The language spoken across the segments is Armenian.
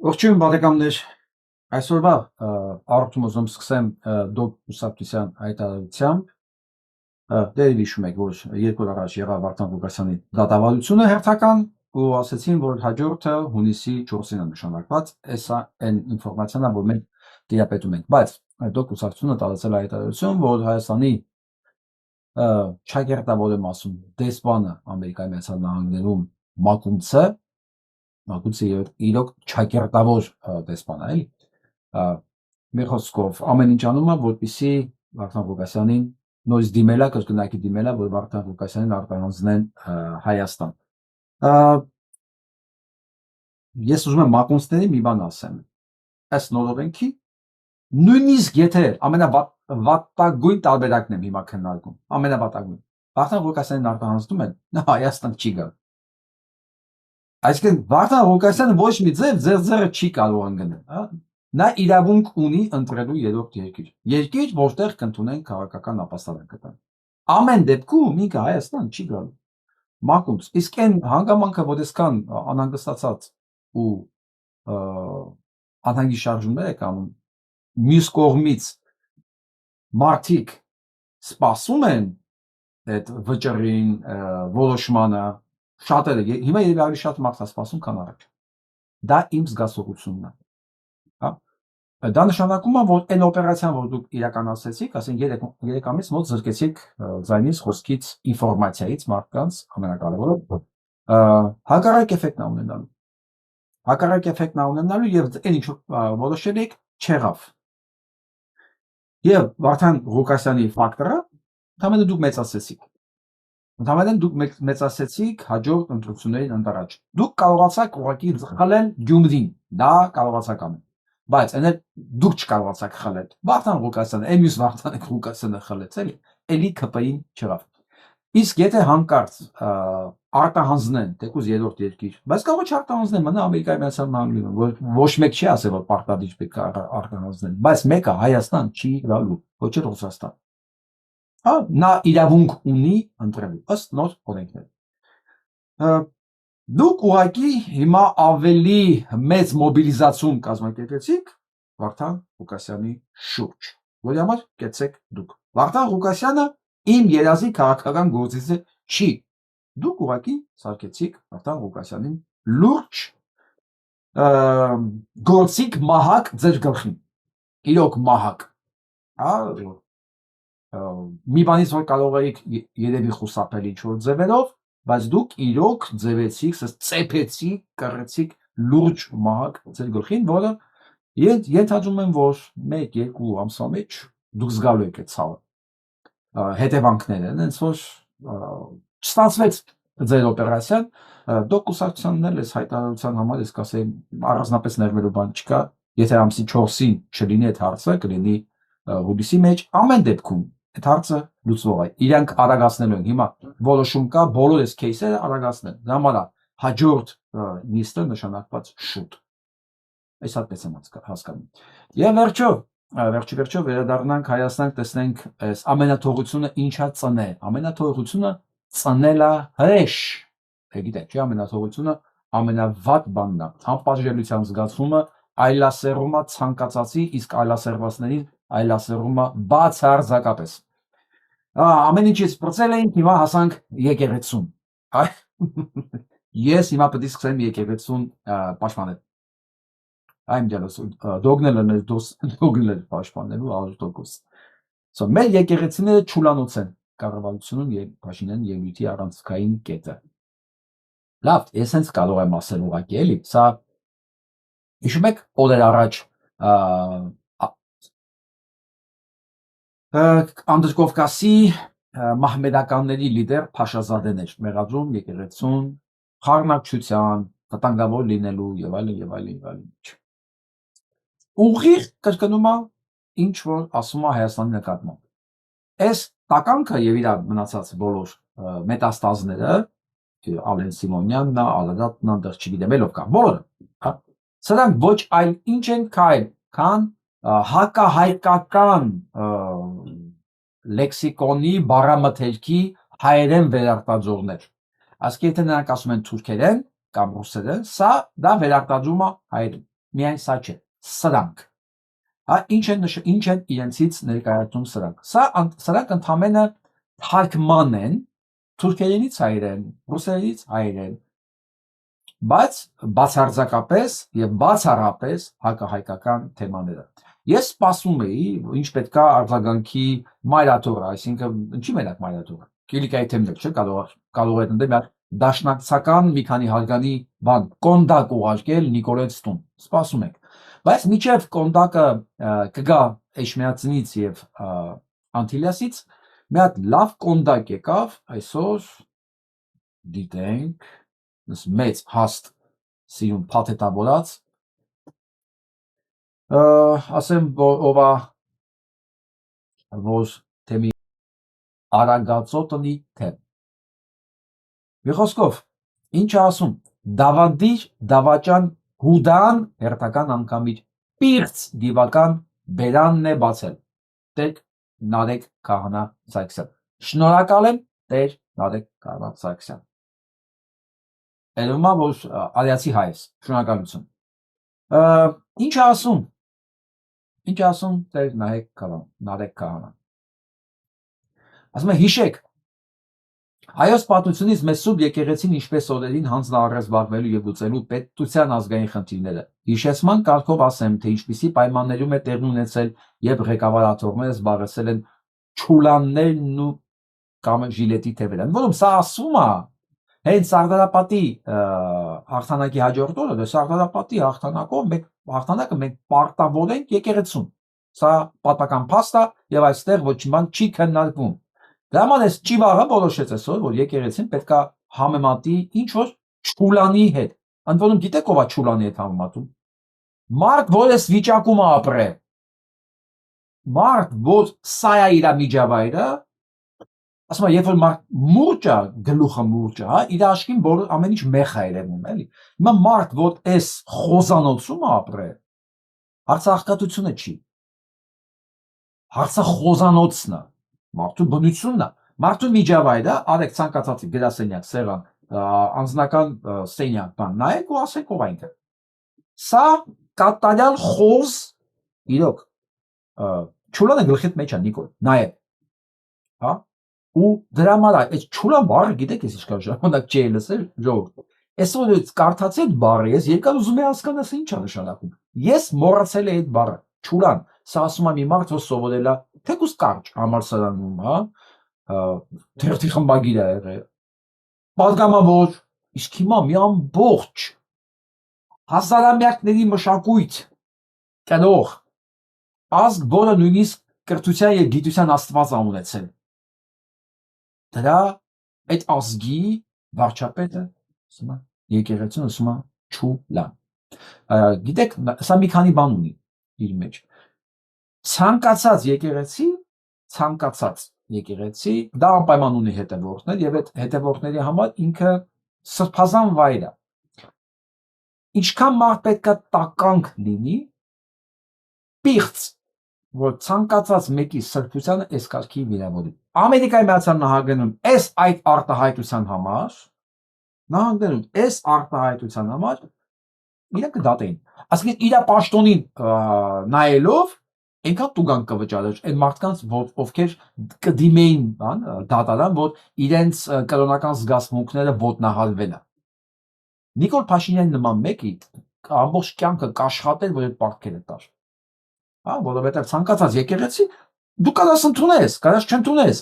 Ողջույն բարեկամներ, այսօրվա առողջում ուզում սկսեմ դոկ ուսապտության հայտարարությամբ, դեր հիշում եք, որ երկու օր առաջ եղավ Վարդան Ղուկասյանի դատավարությունը հերթական ու ասացին, որ հաջորդը հունիսի 4-ին է նշանակված, էսա այն ինֆորմացիան է, որ մենք տիրապետում ենք, բայց դոկ ուսապտությունը տարածել է հայտարարություն, որ Հայաստանի չակերտավոր եմ ասում դեսպանը Ամերիկայի Միացյալ Նահանգներում Մակունցը իրոք չակերտավոր դեսպան է, էլի։ Մի խոսքով ամեն ինչ անում է, որպեսզի Վարդան Ղուկասյանին նորից դիմելա, կրկնակի դիմելա, որ Վարդան Ղուկասյանին արտահանձնեն Հայաստան։ Ես ուզում եմ մակունցների մի բան ասեմ։ Ըստ նոր օրենքի, նույնիսկ եթե ամենավատագույն տարբերակն եմ հիմա քննարկում, ամենավատագույն, Վարդան Ղուկասյանին արտահանձնում են, նա Հայաստան չի գա։ Այսինքն Վարդան Ղուկասյանը ոչ մի ձեր ձեռը չի կարող ընկնել, նա իրավունք ունի ընտրելու երրորդ երկիր, որտեղ կընդունեն քաղաքական ապաստանանք։ Ամեն դեպքում ինքը Հայաստան չի գալու։ Մակունց, իսկ այն հանգամանքը, որ այսքան անհանգստացած ու անհանգիստ շարժումներ եք անում, մյուս կողմից մարդիկ սպասում են այդ վճռին, որոշմանը, շատերը, հիմա երևի ավելի շատ մարդ է սպասում, քան առաջ։ Դա իմ զգացողությունն է։ Դա նշանակում է, որ այն օպերացիան, որ դուք իրականացրեցիք, ասենք 3 ամիս մոտ զրկեցիք ձայնից, խոսքից, ինֆորմացիայից մարդկանց, ամենակարևորը, հակառակ էֆեկտն է ունենալու։ Հակառակ էֆեկտն է ունենալու եւ այն ինչ որոշել եք չեղավ։ Եվ Վարդան Ղուկասյանի ֆակտորը ընդհանրապես դուք մեծացեցիք։ Ընդհանրապես դուք մեծացեցիք հաջորդ ընտրություններին ընթരാճ։ Դուք կարողացաք ուղղակի խլել Գյումրին, դա կարողացաք անել։ Բայց այն դուք չկարողացաք խլել։ Վարդան Ղուկասյանը, այն մյուս Վարդան Ղուկասյանը խլեց, էլի ԿՊ-ին չեղավ։ Իսկ եթե հանկարծ արտահանձնեն թեկուզ երրորդ երկիր, բայց կարող է չարտահանձնեն, մնա Ամերիկայի Միացյալ Նահանգներում, որ ոչ մեկ չի ասել, որ պարտադիր պետք է արտահանձնեն, բայց մեկը Հայաստան չի գալու, ոչ էլ Ռուսաստան։ Նա իրավունք ունի ընտրելու ըստ նոր օրենքների։ Դուք ուղղակի հիմա ավելի մեծ մոբիլիզացիոն կազմակերպեցիք Վարդան Ղուկասյանի շուրջ, որի համար կեցեք դուք։ Վարդան Ղուկասյանը իմ երազի քաղաքական գործիչը չի։ Դուք ուղղակի սարքեցիք Վարդան Ղուկասյանին լուրջ գործիք մահակ ձեր գլխին։ Իրոք մահակ։ Մի բանից որ կարող էիք երևի խուսափել ինչ-որ ձևերով, բայց դուք իրոք ձևեցիք, ծեփեցիք, կռեցիք լուրջ մահակ ձեր գլխին, որը ենթադրում եմ, որ 1-2 ամսվա մեջ դուք զգալու եք այդ ցավը։ Հետևանքները են, հենց որ չստացվեց ձեր օպերացիան, դոկ կուսակցությանն էլ այս հայտարարության համար ես կասեի առանձնապես ներմելու բան չկա, եթե ամսի 4-ին չլինի այդ հարցը, կլինի հուլիսի մեջ, ամեն դեպքում այդ հարցը լուծվող է, իրանք արագացնելու են, հիմա որոշում կա, բոլոր այս кейսերը արագացնել, դա համար է հաջորդ նիստը նշանակված շուտ, այս հատպես եմ հասկանում, և վերջի վերադառնանք Հայաստան, տեսնենք այս ամենաթողությունը ինչա ծնե, ամենաթողությունը ծնելա հրեշ, գիտեք, չէ, ամենաթողությունը ամենավատ բանն է, անպատժելիության զգացումը, այլասերումը ցանկացածի, իսկ այլասերվածներին այլասերումը բացարձակապես։ Ամեն ինչից պրծել էինք, հիմա հասանք եկեղեցուն։ Ես հիմա պետք է սկսեմ եկեղեցուն պաշտպանել։ Այմ դերոս դոգնել պաշտպանելու 100%։ Մեր եկեղեցիները չուլանոց են կառավարությունում եւ Փաշինյան ելույթի առանցքային կետը։ Լավ, ես հենց կարող եմ ասել ուղղակի էլի, սա հիշում եք օրեր առաջ Անդրկովկասի մահմեդականների լիդեր Փաշազադեն էր մեղադրում եկեղեցուն խառնակցության, վտանգավոր լինելու եւ այլն։ Ուղիղ կրկնում է ինչ որ ասում է Հայաստանի նկատմամբ։ Այս տականքը եւ իր մնացած բոլոր մետաստազները, Ալեն Սիմոնյանն, Ալադատն, դեռ չգիտեմ ելով կան, բոլորը, սրանք ոչ այլ ինչ են քան հակահայկական լեքսիկոնի բառամթերքի հայերեն վերարտադրողներ։ Ասկի եթե նրանք ասում են թուրքերեն կամ ռուսերեն, սա դա վերարտադրում է հայերեն։ միայն սա չէ, սրանք։ Ինչ են իրենցից ներկայացնում սրանք։ Սրանք ընդհանրապես թարգման են թուրքերենից հայերեն, ռուսերենից հայերեն, բայց բացարձակապես եւ բացառապես հակահայկական թեմաները։ Ես սպասում էի, ինչ պետքա արձագանքի մայրաթորը, այսինքն ինչի մենակ մայրաթորը։ Կիլիկայի թեմներ չէ, կարող է դնել մի դաշնակցական մի քանի հարգանի բան, կոնդակ ուղարկել Նիկոլետ տուն։ Սպասում ենք։ Բայց միջև կոնդակը կգա Էջմիածնից եւ Անտիլիասից մի հատ լավ կոնդակ եկավ, այսօր դիտենք, մեծ հաստ սիրուն փաթեթավորած, ասեմ ովա որ թեմի արագածոտնի թեմ։ Մի խոսքով, ինչ ասում, դավանդիր դավաճան հուդան հերթական անգամիր պիրց դիվական բերանն է բացել, տեր Նարեկ Քահանա Սարգսյան։ Շնորհակալ եմ տեր Նարեկ Քահանա Սարգսյան։ Երևում է, որ արիացի հայ ես, շնորհակալություն։ Ինչ ասում տեր Նարեկ Քահանա։ Ասում է հիշեք, հայոց պատմությունից մեծ սուրբ եկեղեցին ինչպես օրերին հանձնարարեց զբաղվելու եւ լուծելու պետության ազգային խնդիրները։ Հիշեցման կարգով ասեմ, թե ինչպիսի պայմաններում է տեղի ունեցել եւ ղեկավարաթողները զբաղեցել են չուլաններն ու կամ ժիլետի թևերը։ Որում սա ասում է հենց Սարդարապատի հաղթանակի հաջորդ օրը, Սարդարապատի հաղթանակը մենք պարտավորենք եկեղեցուն։ Սա պատմական փաստ է եւ այստեղ ոչ մի բան չի քննարկվում։ Դրա համար էս ճիվաղը որոշեց այսօր, որ եկեղեցին պետքա համեմատի ինչ որ չուլանի հետ։ Ընդ որում գիտեք ով է չուլանի հետ համեմատում։ Մարդ, որ էս վիճակում է ապրել։ Մարդ, որ սա է իր միջավայրը, ասում եմ, երբ որ մարդ մուրճ է, գլուխը մուրճ է, հա, իր աչքին բոլոր ամեն ինչ մեխ է երևում, էլի։ Հիմա մարդ, որ էս խոզանոցում է ապրել, հարցահաղկատությունը չի։ Հարցը խոզանոցն է, մարդու բնությունն է, մարդու միջավայրը, արեք ցանկացած գրասենյակ, սեղան, անձնական սենյակ, բան, նայեք ու ասեք ով այնքը։ Սա կատարյալ խոզ, իրոք, չուլանը գլխիդ մեջ է, Նիկոլ, նայեք, հա, ու դրա համար այս չուլան բառը գիտեք ես ինչքան ժամանակ չի լսել, ժողովուրդ։ Այսօր կարդացի այդ բառը, ես երկար ուզում եմ հասկանալ սա ինչ է նշանակում։ Ես մոռացել եմ այդ բառը, չուլան, սա ասում է մի մարդ, որ սովորել է թեկուզ կարճ համալսարանում, հա, թերթի խմբագիր է եղել։ Պատգամավոր, իսկ հիմա մի ամբողջ հազարամյակների մշակույթ կնող ազգ, որը նույնիսկ կրթության եւ գիտության աստված է ունեցել։ Դրա այդ ազգի վարչապետը ասում է եկեղեցին ասում է չուլան։ Գիտեք, սա մի քանի բան ունի իր մեջ։ Ցանկացած եկեղեցի դա անպայման ունի հետևորդներ եւ այդ հետևորդների համար ինքը սրբազան վայր է։ Ինչքան մարդ պետքա տականք լինի, պիղծ, որ ցանկացած մեկի սրբությանը այս կարգի վիրավորի։ Ամերիկայի Միացյալ Նահանգներում այս այդ արտահայտության համար իրանք դատեին։ Այսինքն իր պաշտոնին նայելով այնքան տուգանք կվճարեր այն մարդկանց, ովքեր կդիմեին դատարան, որ իրենց կրոնական զգացմունքները ոտնահարվել է։ Նիկոլ Փաշինյանի նման մեկի ամբողջ կյանքը կաշխատել, որ այդ պարտքերը տար։ Հա, որովհետև ցանկացած եկեղեցի դու կարաս ընդունես, կարաս չընդունես,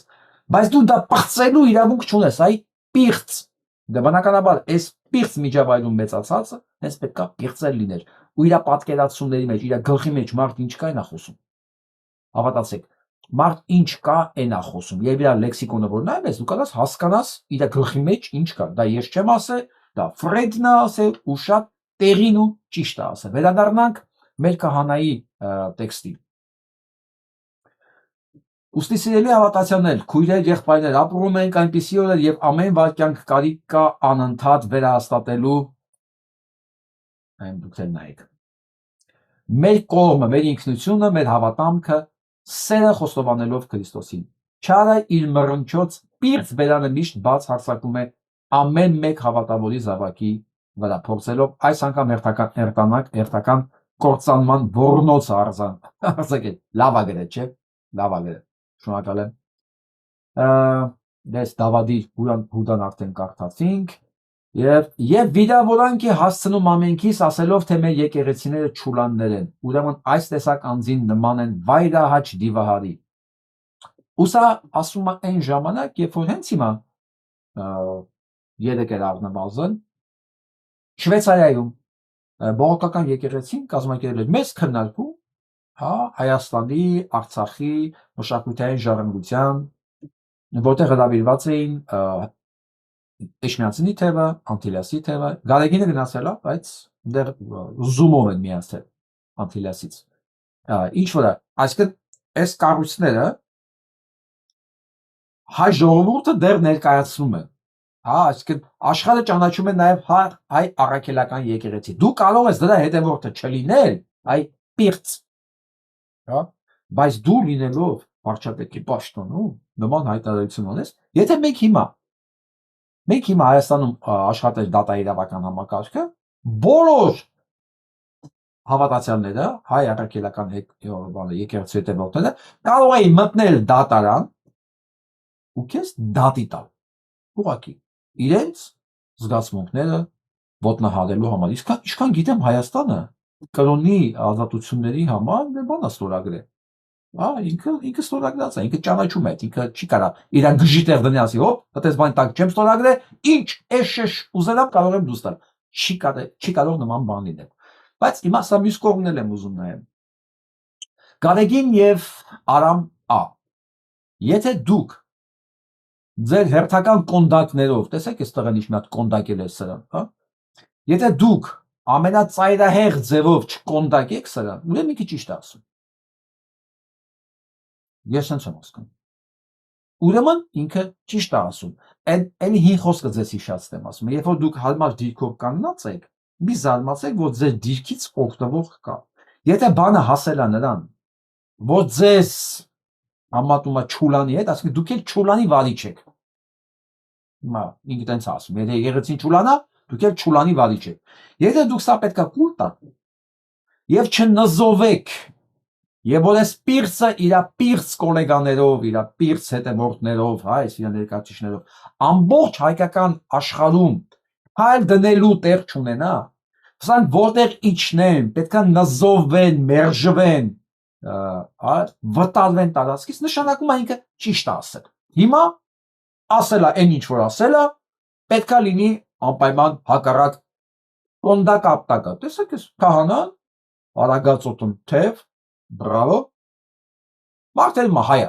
բայց դու դա պղծելու իրավունք չունես, այ պիղծ։ Դե բնականաբար այս պիղծ միջավայրում մեծացածը հենց պետքա պիղծել լիներ ու իր պատկերացումների մեջ, իր գլխի մեջ մարդ ինչ կա այն է խոսում։ Հավատացեք, մարդ ինչ կա այն է խոսում։ Երբ իր լեքսիկոնը որ նայում ես, դու կարաս հասկանաս իր գլխի մեջ ինչ կա։ Դա ես չեմ ասել, դա Ֆրեյդն է ասել ու շատ տեղին ու ճիշտ է ասել։ Վերադառնանք մեր քահանայի տեքստին։ Ուստի սիրելի հավատացյալներ, քույրեր, եղբայրներ, ապրում ենք այնպիսի օրեր, եւ ամեն վարքյանք կարիք կա անընդհատ վերահաստատելու այն դուք նայեք։ Մեր կողմը, մեր ինքնությունը, մեր հավատամքը, սերը խոստովանելով Քրիստոսին։ Չարը իր մռնչոց պիղծ բերանը միշտ բաց հարձակում է ամեն մեկ հավատավորի զավակի վրա, փորձելով այս անգամ հերթական կործանման ոռնոց արձակել, լավ ա գրել, չէ, լավ ա գրել, շնորհակալ եմ, դες Դավադի Հուդան արդեն կարդացինք, եւ վիրավորանքի հասցնում ամենքիս ասելով, թե մեր եկեղեցիները չուլաններ են, ուրեմն այս տեսակ անձին նման են վայրահաճ դիվահարի, ու սա ասում է այն ժամանակ, երբ որ հենց հիմա երեք էր առնվազն Շվեյցարիայում բողոքական եկեղեցին կազմակերպել էր մեծ քննարկում, Հայաստանի, Արցախի մշակութային ժառանգության, որտեղ հրավիրված էին Էշմիածնի թևը, Անտիլիասի թևը, Գարեգինը գնացել է, բայց դեռ զումով են միացել Անտիլիասից, ինչ որ է, այսինքն այս կառույցները հայ ժողովուրդը դեռ ներկայացնում են, այսինքն աշխարհը ճանաչում է նաև հայ առաքելական եկեղեցի, դու կարող ես դրա հետևորդը չլինել, այ պիղծ, բայց դու լինելով վարչապետի պաշտոնում նման հայտարարություն ունես, եթե մենք հիմա Հայաստանում աշխատել դատաիրավական համակարգը, բոլոր հավատացյալները, հայ առաքելական եկեղեցու հետևորդները կարող էին մտնել դատարան ու քեզ դատի տալ, ուղղակի իրենց զգացմունքները ոտնահարելու համար, ինչքան գիտեմ Հայաստանը կրոնի ազատությունների համար բան է ստորագրել, ինքը ստորագրած է, ինքը ճանաչում է, ինքը չի կարող իր գժի տեղ դնի ասի, այդպես բան տակ չեմ ստորագրել, ինչ էշ ուզենամ կարող եմ դուս տալ, չի կարող նման բան լինել, բայց հիմա սա մյուս կողմն եմ ուզում նայեմ, Գարեգին եւ Արամ Ա, եթե դուք ձեր հերթական կոնդակներով, տեսեք այս տղան ինչ մի հատ կոնդակել է սրան, եթե դուք ամենածայրահեղ ձևով չկոնդակեք սրան, ուրեմն ինքը ճիշտ է ասում, ես sense եմ ասում, ուրեմն ինքը ճիշտ է ասում, էլի հին խոսքը ձեզ հիշացնեմ ասում, երբ որ դուք հարմար դիրքով կանգնած եք, մի զարմացեք, որ ձեր դիրքից օգտվող կա, եթե բանը հասել է նրան, որ ձեզ համատում է չուլանի հետ, ասում դուք էլ չուլանի վարիչ եք, հիմա ինքը տենց ասում, եթե եկեղեցին չուլանա, դուք էլ չուլանի վարիչ եք, եթե դուք սա պետքա կուլ տաք, եւ չնզովեք, եւ որ այս պիղծը իր պիղծ գոլեգաներով, իր պիղծ հետևորդներով, այս իր ներկայացուցիչներով, ամբողջ հայկական աշխարհում հայ դնելու տեղ չունենա, սրանք որտեղ իջնեն, պետքա նզովվեն, մերժվեն, վտարվեն տարածքից, նշանակում է ինքը ճիշտ է ասել, հիմա ասել է այն ինչ որ ասել է, պետքա լինի անպայման հակառակ կոնդակ ապտակը, տեսեք այս քահանան, Արագածոտն թև, բրավո, մարդը հիմա հայ է,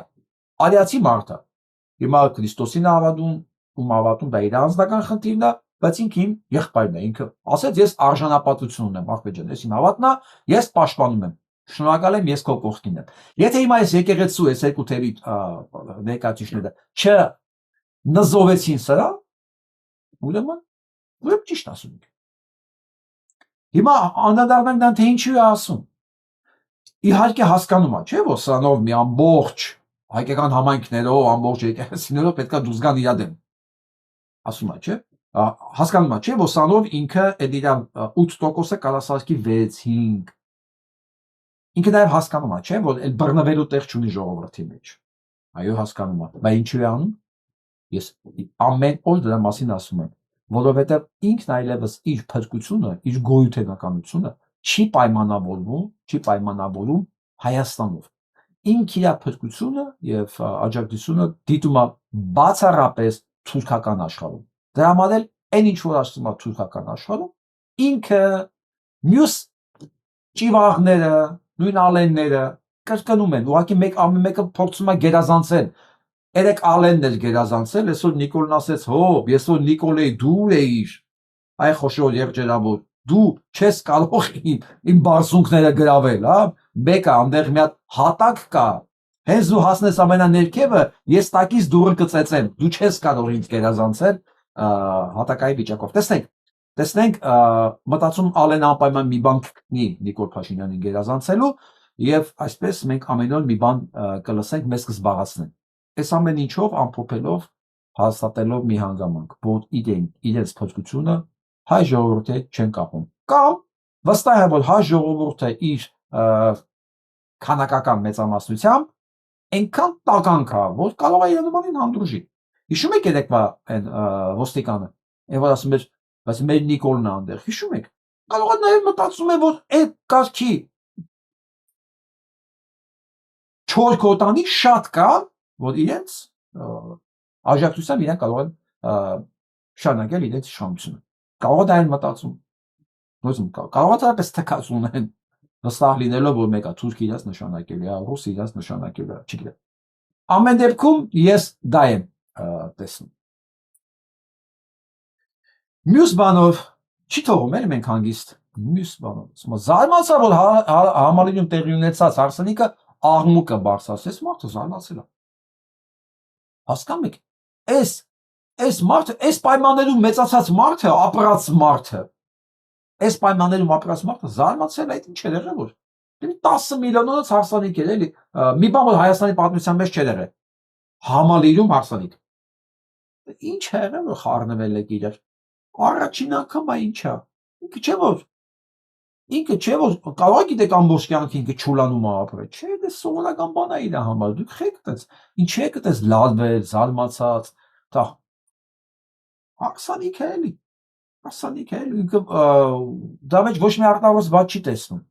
արիացի մարդ է, հիմա Քրիստոսին է հավատում, ում հավատում դա իր անձնական խնդիրն է, բայց ինքը իմ եղբայրն է, ինքը ասեց ես արժանապատվություն ունեմ, ախպեր ջան, ես իմ հավատն է, ես պաշտպանում եմ, շնորհակալ եմ, ես քո կողքին եմ, եթե հիմա այս եկեղեցու այս երկու թևի ներկայացուցիչները չնզովեցին սրա, ուրեմն ճիշտ ասում եք, հիմա անդրադառնանք դրան, թե ինչու է ասում, իհարկե հասկանում է, չէ՞ որ սրանով մի ամբողջ հայկական համայնքներով, ամբողջ եկեղեցիներով պետքա դուրս գան իրա դեմ, ասում է, չէ՞, հասկանում է, չէ՞ որ սրանով ինքը այդ իր 8%-ը կարասարքի 6-5, ինքը նաև հասկանում է, չէ՞ որ այդ բռնվելու տեղ չունի ժողովրդի մեջ, այո հասկանում է, բայց ինչու է անում, ես ամեն օր դրա մասին ասում եմ, որովհետև ինքն այլևս իր փրկությունը, իր գոյութենականությունը չի պայմանավորվում Հայաստանով, ինք իր փրկությունը եւ աջակցությունը դիտում է բացառապես թուրքական աշխարհում, դրա համար էլ այն ինչ որ ասում է թուրքական աշխարհում, ինքը մյուս ճիվաղները, նույն ալենները կրկնում են, ուղղակի ամեն մեկը փորձում է գերազանցել, երեք ալենն էր գերազանցել, այսօր Նիկոլն ասեց, ես որ Նիկոլեի դուր էիր, այ խոշոր եղջերավոր, դու չես կարող իմ բարսունքները գրավել, մեկը այնտեղ մի հատ հատակ կա, հենց դու հասնես ամենաներքևը, ես տակից դուրը կծեծեմ, դու չես կարող ինձ գերազանցել հատակայի վիճակով, տեսնենք մտածում Ալեն անպայման մի բան կգտնի Նիկոլ Փաշինյանին գերազանցելու եւ այսպես մենք ամեն օր մի բան կլսենք, մեզ կզբաղացնեն, այս ամեն ինչով ամփոփելով հաստատելով մի հանգամանք, որ իրենց փոփոխությունը հայ ժողովրդի չեն կապում, կամ Վստահ եմ, որ հայ ժողովուրդը իր քանակական մեծամասնությամբ այնքան տականք է, որ կարող է Երևանին հանդուրժի։ Հիշում եք երեկվա այն ոստիկանը, այն որ ասում էր, բայց մեր Նիկոլն է այնտեղ, հիշում եք։ Կարող է նաև մտածում է, որ այդ կարգի չոր կոտանի շատ կա, որ իրենց աջակցությամբ իրենք կարող են շարունակել իրենց իշխանությունը։ Կարող է դա այն մտածում։ Կարող է դրապես թքածում են վստահ լինելով, որ մեկը թուրք իրաց նշանակել է, ռուս իրաց նշանակել է, չգիտեմ։ Ամեն դեպքում ես դա եմ տեսնում։ Մյուս բանով չի թողում էլ մենք հանգիստ։ Մյուս բանով զարմացա, որ համալիրում տեղի ունեցած հարսանիքը աղմուկը բարձրացրեց, մարդը զարմացել է։ Հասկանում եք, այս մարդը, այս պայմաններում մեծացած մարդը, ապրած մարդը, այս պայմաններում ապրած մարդը զարմացել է, այդ ինչ էր եղել, որ 10 միլիոնից հարսանիք էր, էլի։ Մի բան, որ Հայաստանի պատմության մեջ չէր եղել։ Համալիրում հարսանիք։ Ինչ է եղել, որ խառնվել եք իրար։ Առաջին անգամ է ինչա։ Ինքը չէ որ կարող է գիտեք ամբողջ կյանքը ինքը չուլանում է ապրել։ Չէ, դա սովորական բան է իր համար։ Դուք խեք դες։ Ինչի եք դες լալվել, զարմացած։ Դա հարսանիք է էլի։ Հարսանիք է էլի։ Ինքը դա մեջ ոչ մի արտահայտված բան չի տեսնում։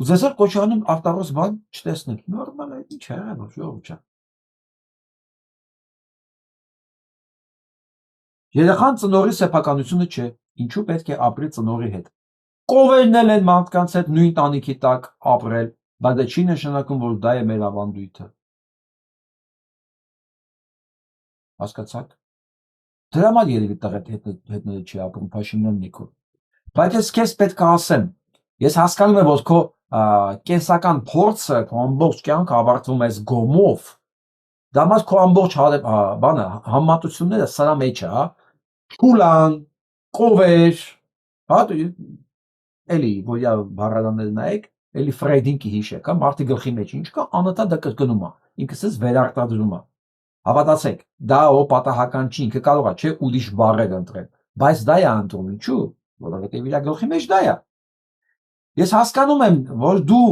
Ուզես եք կոչանում արտահայտված բան չտեսնել։ Նորմալ է, ինչ է եղել, ժողովուրդ։ Երեխան ծնողի սեփականությունը չէ, ինչու պետք է ապրի ծնողի հետ։ Կովերնել են մարդկանց հետ նույն տանիքի տակ ապրել, բայց դա չի նշանակում, որ դա է մեր ավանդույթը։ Հասկացաք։ Դրա համար երևի տղետ հետները չի ապրում, Փաշինյան Նիկոլ։ Բայց ես քեզ պետք է ասեմ, ես հասկանում եմ, որ քո կենսական փորձը, քո ամբողջ կյանքը ավարտվում է այս գոմով։ Դա մաս քո ամբողջ բանը, համատությունները սրա մեջ է, հա։ Շուլան, կովեր, հա, էլի, որ յա բառարանները նայեք, էլի Ֆրեյդին կհիշեք, հա, մարդի գլխի մեջ ինչ կա, անընդհատ դա կրկնում է, ինքս էս վերարտադրում է։ Հավատացեք, դա պատահական չի, ինքը կարող է, չէ, ուրիշ բառեր ընտրել, բայց դա է ընտրում, ինչու՞, որովհետև իր գլխի մեջ դա է։ Ես հասկանում եմ, որ դու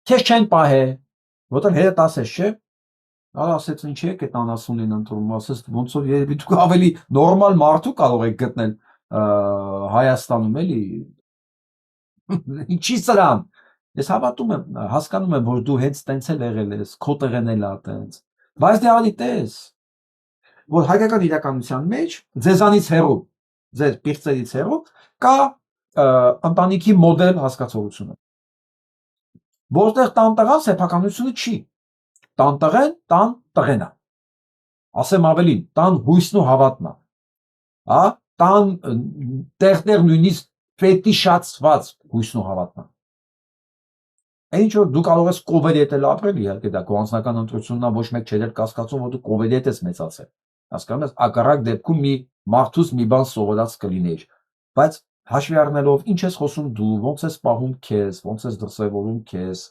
քեզ չեն պահե, որտեղ հետդ ասես, չէ, ասեց ինչի եք այդ անասունին ընտրում, ասես ոնց որ երևի դուք ավելի նորմալ մարդու կարող եք գտնել Հայաստանում, էլի։ Ինչի սրան։ Ես հավատում եմ, հասկանում եմ, որ դու հենց տենց էլ եղել ես, քո տեղն էլ է տենց։ Բայց դե արի տես, որ հայկական իրականության մեջ ձեզանից հեռու, ձեր պիղծերից հեռու կա ընտանիքի մոդել հասկացողությունը, որտեղ տան-տղան սեփականությունը չի։ Տան տղեն, տան տղեն է։ Ասեմ ավելին, տան հույսն ու հավատն է։ Հա, տան տեղ նույնիսկ ֆետիշացված հույսն ու հավատն է։ Ինչ որ դու կարող ես կովերի հետ էլ ապրել, իհարկե դա քո անձնական ընտրությունն է, ոչ մեկ չէր կասկածում, որ դու կովերի հետ ես մեծացել։ Հասկանում ես, ակառակ դեպքում մի մարդուց մի բան սովորած կլիներ։ Բայց հաշվի առնելով ինչ ես խոսում դու, ոնց ես պահում քեզ, ոնց ես դրսևորում քեզ,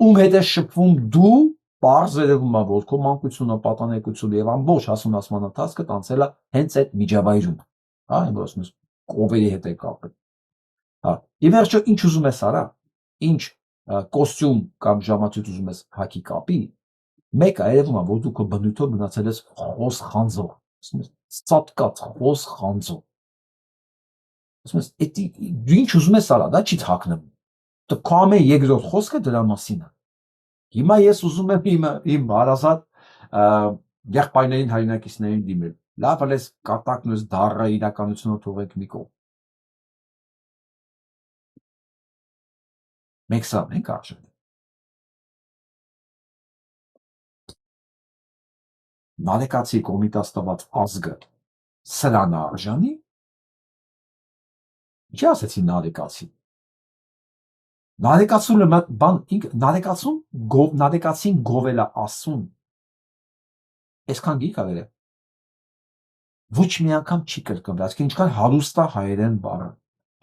ում հետ ես շփվում դու, պարզ երևում է, որ քո մանկությունը, պատանեկությունը եւ ամբողջ հասունացման ընթացքը տանցել է հենց այդ միջավայրում։ Հա, այնպես ասում ես, կովերի հետ է կապել։ Հա, ի վերջո ինչ ուզում ես արա, ինչ կոստյում կամ ժամացույց ուզում ես հակի կապի, մեկը երևում է, որ դու քո բնույթով մնացել ես խոս խանձող, ասում ես, ծածկած խոս խանձող։ Ասում ես, դու ինչ ուզում ես արա, դա չի թաքնվում։ Քո ամեն երկրորդ խոսքը դրա մասին է։ Հիմա ես ուզում եմ իմ հարազատ եղբայրներին, հայրենակիցներին դիմել։ Լավ ալես կատակն ես դառը իրականությունը թողեք մի կողմ։ Մենք սա ենք արժանի։ Նարեկացի կոմիտաց տված ազգը սրան արժանի։ Ինչի ասեցի նարեկացի։ Նարեկացուն բան նարեկացին գովելա ասուն։ Այսքան գիք ալել է։ Ոչ մի անգամ չի կրկնվել, այսինքն ինչքան հարուստ է հայերեն բառը,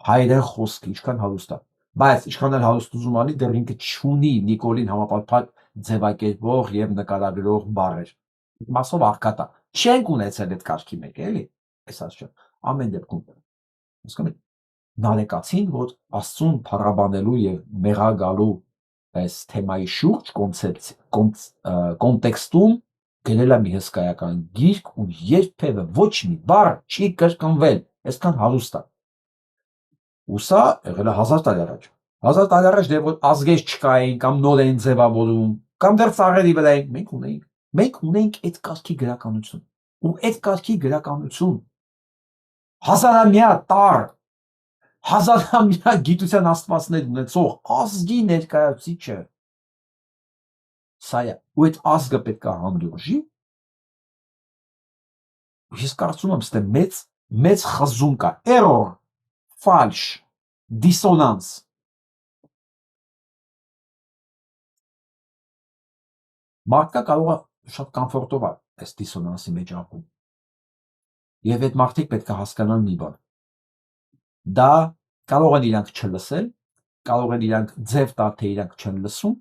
հայերեն խոսքը, ինչքան հարուստ է։ Բայց ինչքան էլ հարուստ ուզում անի, դեռ ինքը չունի Նիկոլին համապարփակ ձևակերպող եւ նկարագրող բառեր։ Մասով աղքատ է։ Չենք ունեցել այդ կարգի մեկ, էլի։ Այս ասչը։ Ամեն դեպքում։ Հասկանում եք։ նարեկացին, որ Աստծուն փառաբանելու եւ մեղագալու այս թեմայի շուրջ կոնտեքստում գրել է մի հսկայական գիրք ու երբևէ ոչ մի բառ չի կրկնվել, այսքան հարուստ է։ Ու սա եղել է 1000 տարի առաջ։ 1000 տարի առաջ դեռ որ ազգեր չկային կամ նոր էին ձևավորում, կամ դեռ ծառերի վրա էին, մենք ունենք այդ կարգի գրականություն։ Ու այդ կարգի գրականություն հազարամյա տառ, հազարամյա գիտության աստվածներ ունեցող ազգի ներկայացուցիչը սա է, ու այդ ազգը պետք է հանդուրժի։ Ես կարծում եմ, ստե մեծ խզում կա, error, falsch, dissonance։ Մարդկա կարող է շատ կոմֆորտով է այս դիսոնանսի մեջ ապրում։ Եվ այդ մարդիկ պետք է հասկանան մի բան։ Դա կարող են իրանք չլսել, կարող են իրանք ձև տալ, թե իրանք չեն լսում,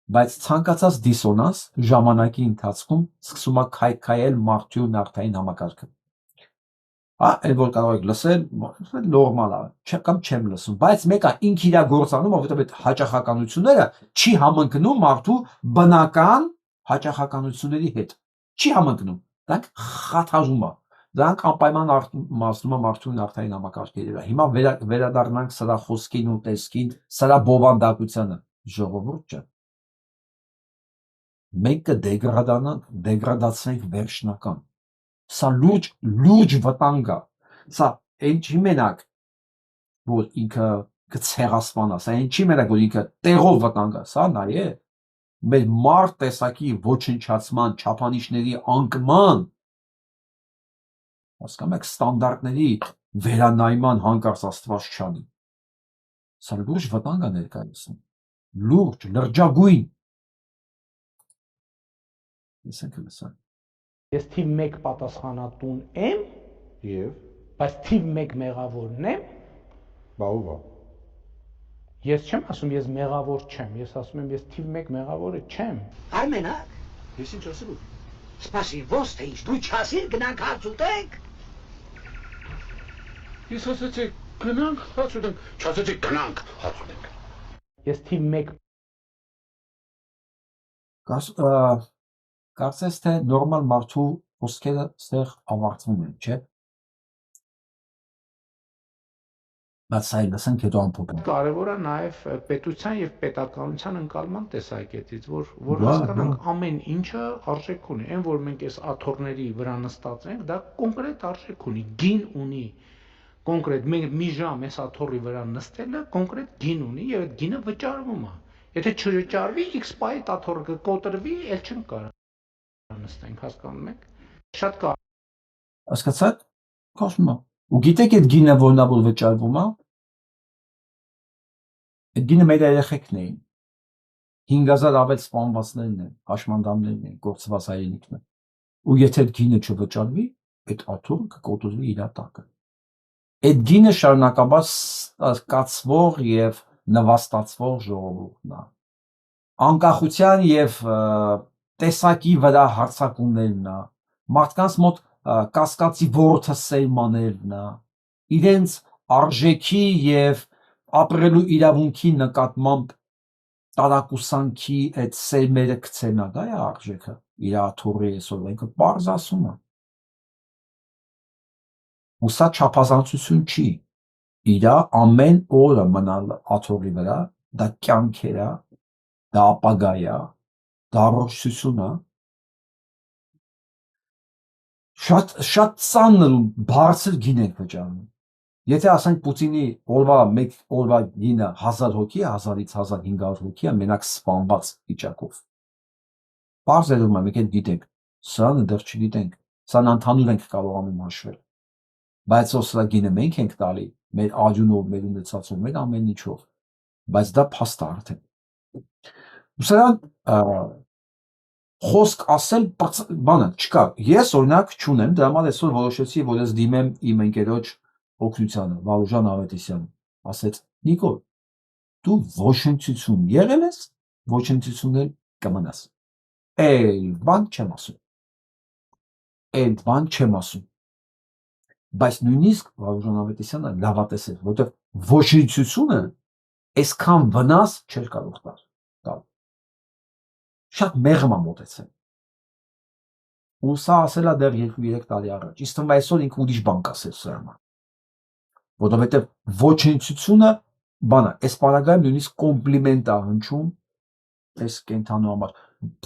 բայց ցանկացած դիսոնանս ժամանակի ընթացքում սկսում է քայքայել մարդու նյարդային համակարգը։ Այն որ կարող եք լսել, նորմալ է, կամ չեմ լսում, բայց մեկը ինքը իր գործանում, որովհետև այդ հաճախականությունները չի համընկնում մարդու բնական հաճախականությունների հետ։ Չի համընկնում, դրանք խաթարում է, դրանք անպայման մասնում է մարդու նյարդային համակարգերը։ Հիմա վերադառնանք սրա խոսքին ու տեսքին, սրա բովանդակությանը, ժողովուրդ ջան։ Մենք կդեգրադացնենք վերջնական։ Սա լուրջ վտանգ է։ Սա այն չի մենակ, որ ինքը կցեղասպանա, սա այն չի մենակ, որ ինքը տեղով վտանգ է, սա նաև մեր մարդ տեսակի ոչնչացման, չափանիշների անկման, հասկանում եք, ստանդարտների վերանայման հանկարծ Աստված չանի։ Սա լուրջ վտանգ է ներկայացնում, լուրջ, լրջագույն։ Լսենք։ Ես թիվ 1 պատասխանատուն եմ, Եվ բայց թիվ 1 մեղավորն եմ։ բաուվա։ Ես չեմ ասում ես մեղավոր չեմ, ես ասում եմ ես թիվ 1 մեղավորը չեմ։ Արմենակ, Ես ինչ ասելու։ սպասի, ոնց թե ինչ, դու չասիր գնանք հաց ուտենք։ Ես ասացի գնանք հաց ուտենք, չասացի գնանք հաց ուտենք։ Ես թիվ 1 Կարծես թե նորմալ մարդու խոսքերը ստեղ ավարտվում են, չէ՞։ Բայց սա լսենք հետո ամփոփենք։ կարևոր է նաև պետության եւ պետականության ընկալման տեսակետից, որ հասկանանք ամեն ինչը արժեք ունի։ Այն որ մենք այս աթոռների վրա նստած ենք, դա կոնկրետ արժեք ունի, գին ունի։ Կոնկրետ մի ժամ այս աթոռի վրա նստելը կոնկրետ գին ունի եւ այդ գինը վճարվում է։ Եթե չվճարվի, X պահի աթոռը կկոտրվի, էլ չենք կարող նստենք, հասկանում եք։ Շատ կա։ Հասկացա՞ք։ Խոսում եմ։ Ու գիտեք այդ գինը որն է որ վճարվում է։ Այդ գինը մեր երեխեքն էին։ 5000 ավել սպանվածներն են, հաշմանդամներն են, կորցված հայրենիքն են։ Ու եթե այդ գինը չվճարվի, այդ աթոռը կկոտրվի իր տակը։ Այդ գինը շարունակաբար կացվող եւ նվաստացվող ժողովուրդն է։ Անկախության եւ տեսակի վրա հարձակումներն է, մարդկանց մոտ կասկածի ворթը սերմաներն է, իրենց արժեքի եւ ապրելու իրավունքի նկատմամբ տարակուսանքի այդ սերմերը գցելն է, դա է արժեքը, իր աթոռի այսօր ինքը բարձ ասում է։ Ու սա չափազանցություն չի, իր ամեն օրը մնալ աթոռի վրա, դա կյանքեր է, դա ապագա է, դա առողջություն է։ Շատ ծանր ու բարձր գին ենք վճարում։ Եթե ասենք Պուտինի մեկ օրվա գինը 1000 հոգի է, 1000-ից 1500 հոգի է, մենակ սպանված վիճակով։ Բարձր է, մենք այդ գիտենք, սրանը դեռ չգիտենք, սրան ընդհանուր ենք կարողանում հաշվել։ Բայց սա գինը մենք ենք տալի, մեր արյունով, մեր ունեցածով, մեր ամեն ինչով, բայց դա փաստ է արդեն։ Սրան խոսք ասել բանը չկա։ Ես օրինակ չունեմ, դրա համար այսօր որոշեցի, որ ես դիմեմ իմ ընկերոջ օգնությանը, Վարուժան Ավետիսյանին, ասեց. Նիկոլ, դու ոչնչություն եղել ես, ոչնչություններ կմնաս։ Բան չեմ ասում։ Այդ բան չեմ ասում։ բայց նույնիսկ Վարուժան Ավետիսյանը լավատես էր, որովհետև ոչնչությունը այսքան վնաս չէր կարող տալ։ Շատ մեղմ մոտեցել։ Ու սա ասելա դեռ 2-3 տարի առաջ։ Իսկ թվում է այսօր ինքը ուրիշ բան կասել սրա համար։ Որովհետև ոչնչությունը բանը, այս պարագայում նույնիսկ կոմպլիմենտ է հնչում այս կենթանու համար։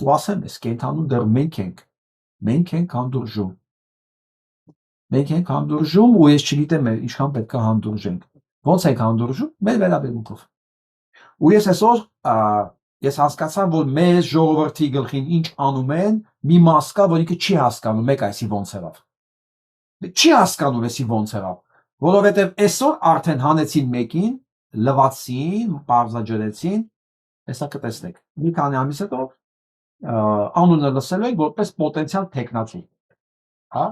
Ու ասեմ, այս կենթանուն դեռ մենք ենք հանդուրժում։ Մենք ենք հանդուրժում ու ես չգիտեմ ինչքան պետք է հանդուրժենք։ Ոնց ենք հանդուրժում։ Մեր վերաբերմունքով։ Ու ես այսօր ես հասկացա, որ մեր ժողովրդի գլխին ինչ անում են, մի մաս կա, որ ինքը չի հասկանում, մեկ այսի ոնց եղավ։ Չի հասկանում էսի ոնց եղավ, որովհետև այսօր արդեն հանեցին մեկին, լվացին, պարզաջրեցին, հեսա կտեսնեք։ Մի քանի ամիս հետո անունը լսելու եք որպես պոտենցիալ տեխնացու։ Հա,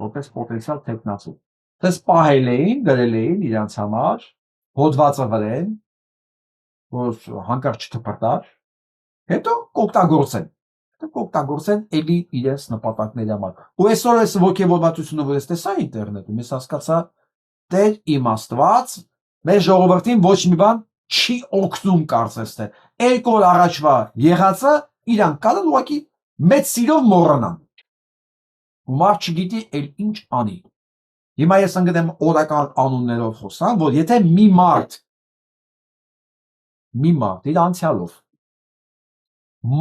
որպես պոտենցիալ տեխնացու։ Դες պահել էին, գրել էին իրանց համար, հոդվածը վրեն, որ հանկարծ չթփրտար, հետո կօգտագործեն էլի իրենց նպատակների համար։ Ու այսօր այս ոգևորվածությունը, որ ես տեսա ինտերնետում, ես հասկացա, Տեր իմ Աստված, մեր ժողովրդին ոչ մի բան չի օգնում կարծես թե։ Երկու օր առաջվա եղածը իրանք կարան ուղղակի մեծ սիրով մոռանան։ Ու մարդ չգիտի էլ ինչ անի։ Հիմա ես ընկնեմ օրական անուններով խոսամ, որ եթե մի մարդ իր անցյալով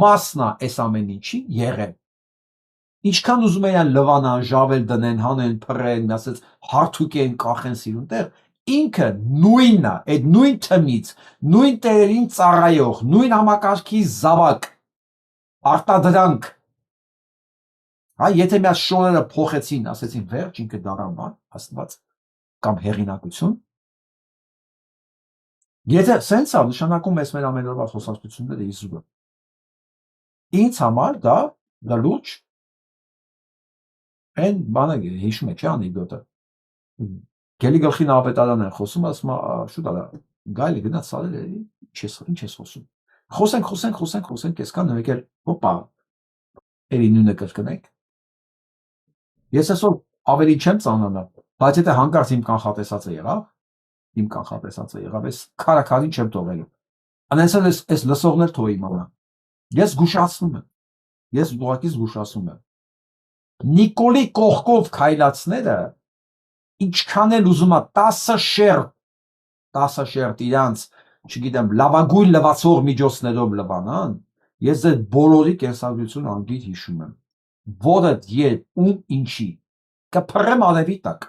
մասնա այս ամեն ինչի եղել, ինչքան ուզում են լվանան, ժավել դնեն, հանեն, փռեն, ասած հարթուկեն, կախեն սիրուն տեղ, ինքը նույնն է, այդ նույն թմից, նույն տերերին ծառայող, նույն համակարգի զավակ, արտադրանք։ Հա, եթե միած շորերը փոխեցին, ասեցին վերջ, ինքը դառան Աստված կամ հեղինակություն։ Եթե սենց է, նշանակում ես մեր ամեն օրվա խոսակցությունները իզուգը։ Ինձ համար դա լուրջ այն բանը հիշում եք, չէ՞ անեկդոտը։ Գելի գլխին ավետարան են խոսում, ասում շուտ արա, գայլը գնաց սարել էլի, ինչ ես խոսում։ Խոսենք, այսքան նվեք էլ, հոպա, էլի նույնը կրկնենք։ Ես այսօր ավելի չեմ ծանոթանա, բայց եթե հանկարծ իմ կանխատեսածը եղավ, այս քարաքարին չեմ թողելու։ Անենցել այս լսողներ թող իմանան։ Ես ուղղակի զգուշացնում եմ։ Նիկոլի կողքով քայլածները ինչքան էլ ուզում է 10 շերտ իրանց, չգիտեմ, լավագույն լվացող միջոցներով լվանան, ես այդ բոլորի կենսագրություն անգիր հիշում եմ, որը երբ ում ինչի կփռեմ արևի տակ։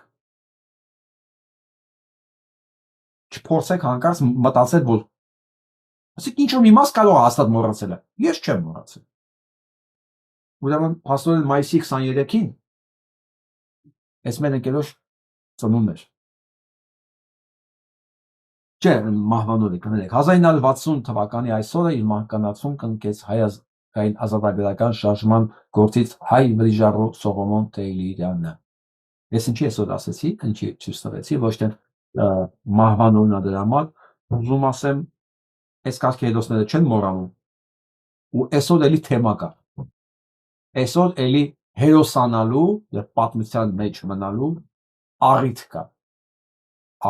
Չփորձեք հանկարծ մտածել, որ ասեք ինչ որ մի մաս կարող է հաստատ մոռացել է։ Ես չեմ մոռացել։ Ուրեմն փաստորեն մայիսի 23-ին այս մեր ընկերոջ ծնունդն էր։ Չէ, մահվանորը կներեք 1960 թվականի այսօրը իր մահկանացուն կնկեց հայ ազգային ազատագրական շարժման գործից հայ վրիժառու Սողոմոն Տեյլիրյանը։ Ես ինչի այսօր ասեցի, ինչի ցույց տվեցի, ոչ թե մահվանորն է դրա համար, ուզում ասեմ, այս կարգի հերոսները չեն մոռանում։ Ու այսօր էլի թեմա կա։ Այսօր էլի հերոսանալու եւ պատմության մեջ մնալու առիթ կա։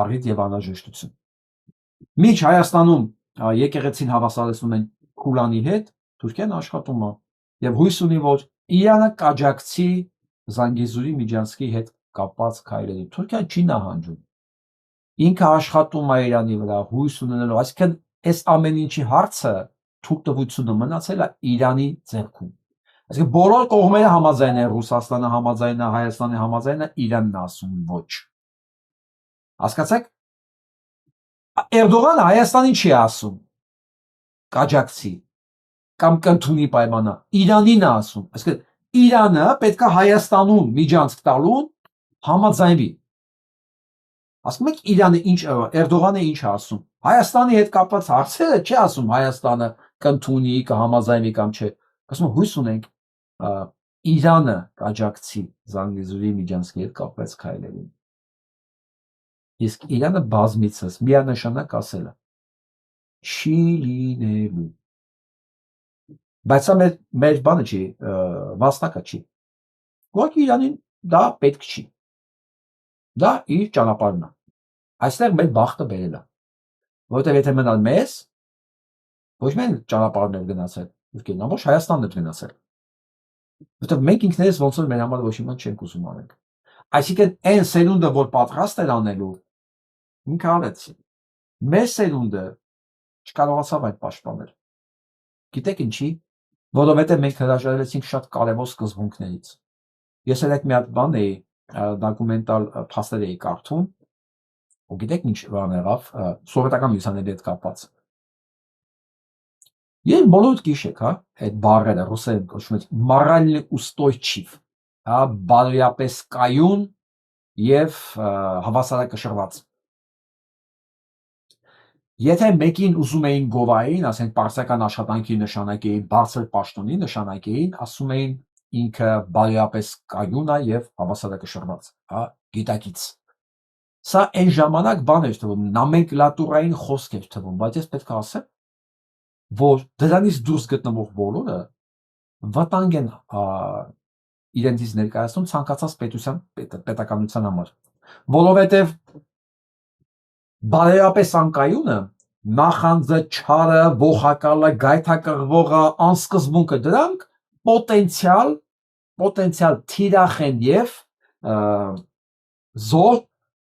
Առիթ եւ անհրաժեշտություն։ Միջ Հայաստանում եկեղեցին հավասարեցնում են Քուլանի հետ, Թուրքիան աշխատում է եւ հույս ունի, որ Իրանը կաջակցի Զանգեզուրի Միջանցքի հետ կապված քայլերին։ Թուրքիան չի նահանջում։ Ինքը աշխատում է Իրանի վրա, հույս ունենալով, այսինքն այս ամեն ինչի հարցը թույլտվությունը մնացել է Իրանի ձեռքում։ Այսինքն բոլոր կողմերը համաձայն են, Ռուսաստանը համաձայն է, Հայաստանը համաձայն է, Իրանն ասում ոչ։ Հասկացեք։ Էրդողանը Հայաստանին չի ասում կաջակցի կամ կընդունի պայմանը, Իրանին է ասում։ Այսինքն Իրանը պետք է Հայաստանում միջանցք տալուն համաձայնվի։ Ասում եք Իրանը ինչ, Էրդողանը ինչ է ասում։ Հայաստանի հետ կապված հարցերը չի ասում Հայաստանը կընդունի, կհամաձայնվի կամ չէ։ Ասում հույս ունենք Իրանը կաջակցի Զանգեզուրի Միջանցքի հետ կապված քայլերին։ Իսկ Իրանը բազմիցս միանշանակ ասել է չի լինելու։ Բայց սա մեր բանը չի, վաստակը չի։ Ուղղակի Իրանին դա պետք չի։ Դա իր ճանապարհն է։ Այստեղ մեր բախտը բերել է։ Որտեղ եթե մնալ մեզ, ոչ միայն ճանապարհներ գնացել, ովքեր ամբողջ Հայաստանն է գնացել։ Որտեղ մենք ինքներս ոնց որ մեր համար ոչ մի բան չենք ուզում անենք։ Այսինքն այն սերունդը, որ պատրաստ էր անելու, ինքը արեց։ Մեր սերունդը չկարողացավ այդ պաշտպանել։ Գիտեք ինչի՞։ Որովհետև մենք հրաժարվեցինք շատ կարևոր սկզբունքներից։ Ես էլ այդ մի հատ բան էի դոկումենտալ փաստեր էի կարդում, ու գիտեք ինչ բան եղավ սովետական միությանների հետ կապված։ Եվ բոլորդ գիշեք, հա, այդ բառերը ռուսերեն կոչվում են մоральный устойчив, հա, բարոյապես կայուն եւ հավասարակշռված։ Եթե մեկին ուզում էին գովային, ասենք պարսական աշխատանքի նշանակեին, բարձր պաշտոնի նշանակեին, ասում էին ինքը բարոյապես կայուն է եւ հավասարակշռված, հա, գիտակից։ Սա այն ժամանակ բան էր թվում, նոմենկլատուրային խոսք էր թվում, բայց ես պետք է ասեմ, որ դրանից դուրս գտնվող բոլորը վտանգ են իրենցից ներկայացնում ցանկացած պետականության համար, որովհետեւ բարոյապես անկայունը նախանձը, չարը, ողակալը, գայթակղվողը, անսկզբունքը դրանք պոտենցիալ թիրախ են եւ զոր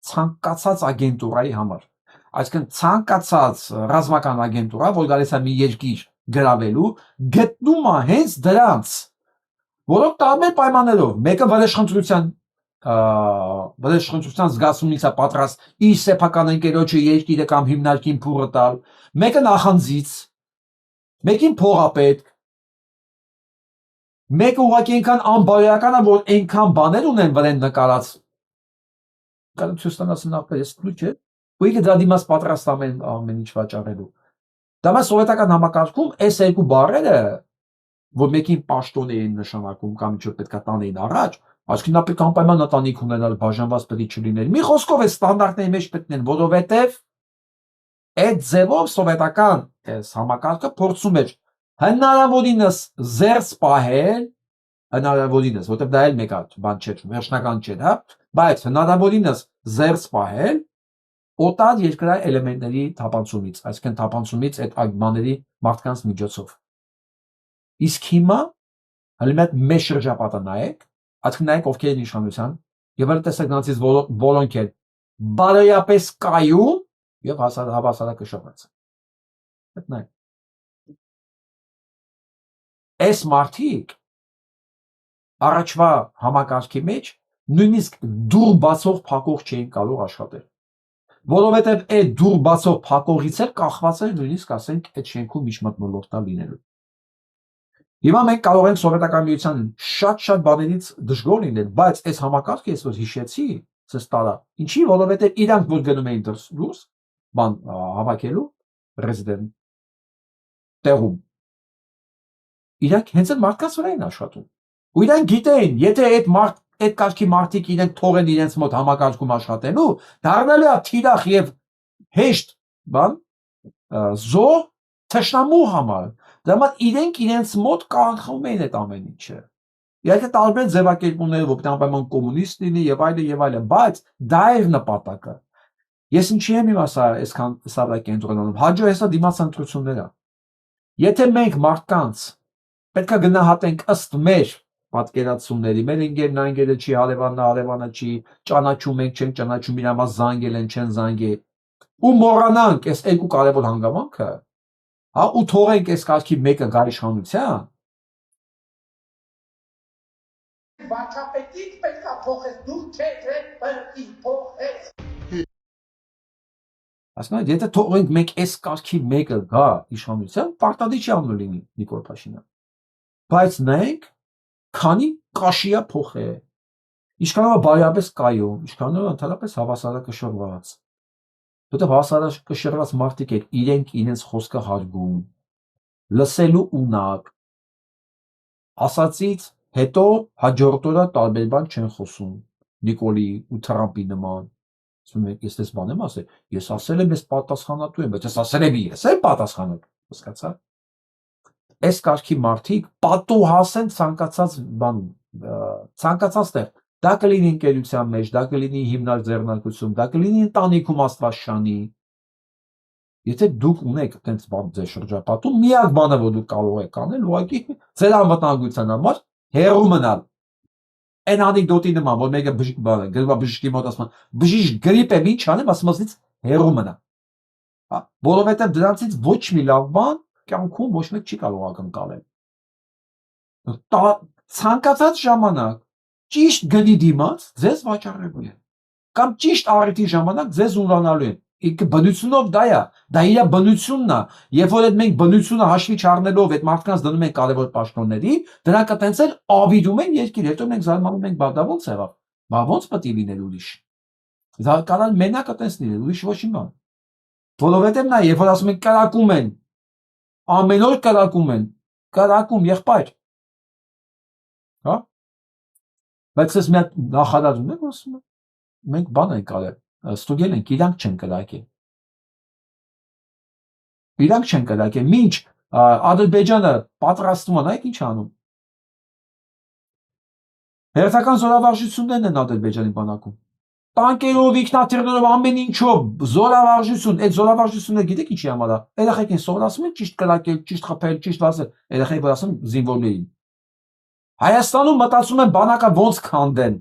ցանկացած ագենտուրայի համար։ Այսինքն ցանկացած ռազմական ագենտուրա, որ գալիս է մի երկիր գրավելու, գտնում է հենց դրանց, որոնք տարբեր պայմաններով, մեկը վրեժխնդրության զգացումից է պատրաստ իր սեփական ընկերոջը երկիրը կամ հիմնարկին փուռը տալ, մեկը նախանձից, մեկին փող է պետք, մեկը ուղղակի այնքան անբարոյական է, որ այնքան բաներ ունեն վրեն նկարած, ու ինքը դրա դիմաց պատրաստ ամեն ինչ վաճառելու։ Դա սովետական համակարգում այս երկու բառերը, որ մեկին պաշտոն էին նշանակում կամ ինչ-որ պետքա տանեին առաջ, այսինքն նա պետք է անպայման ընտանիք ունենալ, բաժանված պետք չլիներ։ Մի խոսքով է ստանդարտների մեջ պետք են, որովհետև այդ ձևով սովետական այս համակարգը փորձում էր հնարավորինս զերծ պահել, հնարավորինս, որտեղ դա էլ մեկ բան չէր, վերջնական չէր, հա, բայց հնարավորինս զերծ պահել օտար երկրի էլեմենտների թափանցումից, այսինքն թափանցումից այդ բաների մարդկանց միջոցով։ Իսկ հիմա հələ մեծ շրջապատը նայեք, այսինքն նայեք ովքեր են իշխանության, եւ հələ տեսեք նրանցից որոնք են բարոյապես կայուն եւ հավասարակշռված։ Այդ նայեք։ Այս մարդիկ առաջվա համակարգի մեջ նույնիսկ դուռ բացող փակող չէին կարող աշխատել, որովհետև այդ դուռ բացող փակողից էլ կախված էր նույնիսկ ասենք այդ շենքում միջմտնոլորտա լինելու։ Հիմա մենք կարող ենք սովետական միության շատ բաներից դժգոհ լինել, բայց այս համակարգը ես որ հիշեցի, ցես տարա, ինչի, որովհետև իրանք որ գնում էին դուրս, բան հավաքելու ռեզիդենտ տեղում, իրանք հենց այդ մարդկանց վրա են աշխատում, ու իրանք գիտեին, եթե այդ կարգի մարդիկ իրենք թողեն իրենց մոտ համակարգում աշխատելու, դառնալու է թիրախ եւ հեշտ բան զոհ թշնամու համար, դրա համար իրենք իրենց մոտ կանխում են այդ ամեն ինչը։ Իհարկե տարբեր ձևակերպումներ, որ անպայման կոմունիստ լինի եւ այլն, բայց դա էր նպատակը։ Ես ինչի եմ իմա այսքան սա վրա կենտրոնանում, հաջող հեսա դիմաց ընտրությունները։ Եթե մենք մարդկանց պետք է գնահատենք ըստ մեր պատկերացումների, մեր ընկերն անգելը չի, հարևանը չի, ճանաչում ենք, չենք ճանաչում, իր համար զանգել են, չեն զանգել, ու մոռանանք այս երկու կարևոր հանգամանքը, հա, ու թողենք այս կարգի մեկը գա իշխանության։ Վարչապետից պետք է փոխես, դու չէ փոխես։ Ասում եթե թողենք մենք այս կարգի մեկը գա իշխանության, պարտադիր չի ամնու լինի Նիկոլ Փաշինյան։ Բայց նայենք, քանի կաշիա փոխել, ինչքանով է բարոյապես կայուն, ինչքանով է ընդհանրապես հավասարակշռված։ Որտեղ հավասարակշռված մարդիկ են իրենք իրենց խոսքը հարգում, լսելու ունակ, ասածից հետո հաջորդ օրը տարբեր բան չեն խոսում Նիկոլի ու Թրամփի նման։ Ես դες բան եմ ասել, ես ասել եմ, ես պատասխանատու եմ, բայց ես ասել եմ, ես եմ պատասխանատու, հասկացա՞։ Այս կարգի մարդիկ պատուհաս են ցանկացած բան, ցանկացած տեղ, Դա կլինի ընկերության մեջ, դա կլինի հիմնարկ ձեռնարկություն, դա կլինի ընտանիքում Աստվածաշանի։ Եթե դուք ունեք այդպես բան ձեր շրջապատում, միակ բանը, որ դուք կարող եք անել, ուղղակի ձեր անվտանգության համար հեռու մնալ։ Այն անեկդոտի նման, որ մեկը գրվա բժշկի մոտ ասում է, բժիշկ գրիպ եմ, ինչ անեմ, ասում ասից հեռու մնա։ Հա, որովհետև դրանցից ոչ մի լավ բան կյանքում ոչ մեկ չի կարող ակնկալել։ Ցանկացած ժամանակ ճիշտ գնի դիմաց ձեզ վաճառելու են կամ ճիշտ առիթի ժամանակ ձեզ ուրանալու են։ Իք բնությունով դա է, դա իր բնությունն է, երբ որ այդ մենք բնությունը հաշվի չառնելով այդ մարդկանց դնում են կարևոր պաշտոնների, դրանք այտենց էլ ավիրում են երկիր, հետո մենք զարմանում ենք, բա դա ո՞նց եղավ։ Բա ո՞նց պետք է լիներ ուրիշ։ Դա կանալ մենակ այտենց լինել, ուրիշ ոչինչ բան։ Որովհետև նա երբ որ ասում են կրակում են, ամեն օր կրակում են, կրակում եղբայր։ Հա։ Բայց ես մի հատ նախադասում եմ, ասում եմ, մենք բան ենք արել, ստուգել ենք, իրանք չեն կրակել։ Իրանք չեն կրակել, մինչ Ադրբեջանը պատրաստում է, ինչ անում։ Հերթական զորավարժություններն են Ադրբեջանի բանակում։ Տանկերով, ինքնաթիռներով, ամեն ինչով զորավարժություն, այդ զորավարժությունը գիտեք ինչի համար է։ Երեխեքին սովորացնում են ճիշտ կրակել, ճիշտ խփել, ճիշտ վազել։ Երեխեքին որ ասում զինվորներին։ Հայաստանում մտածում են բանակը ոնց քանդեն,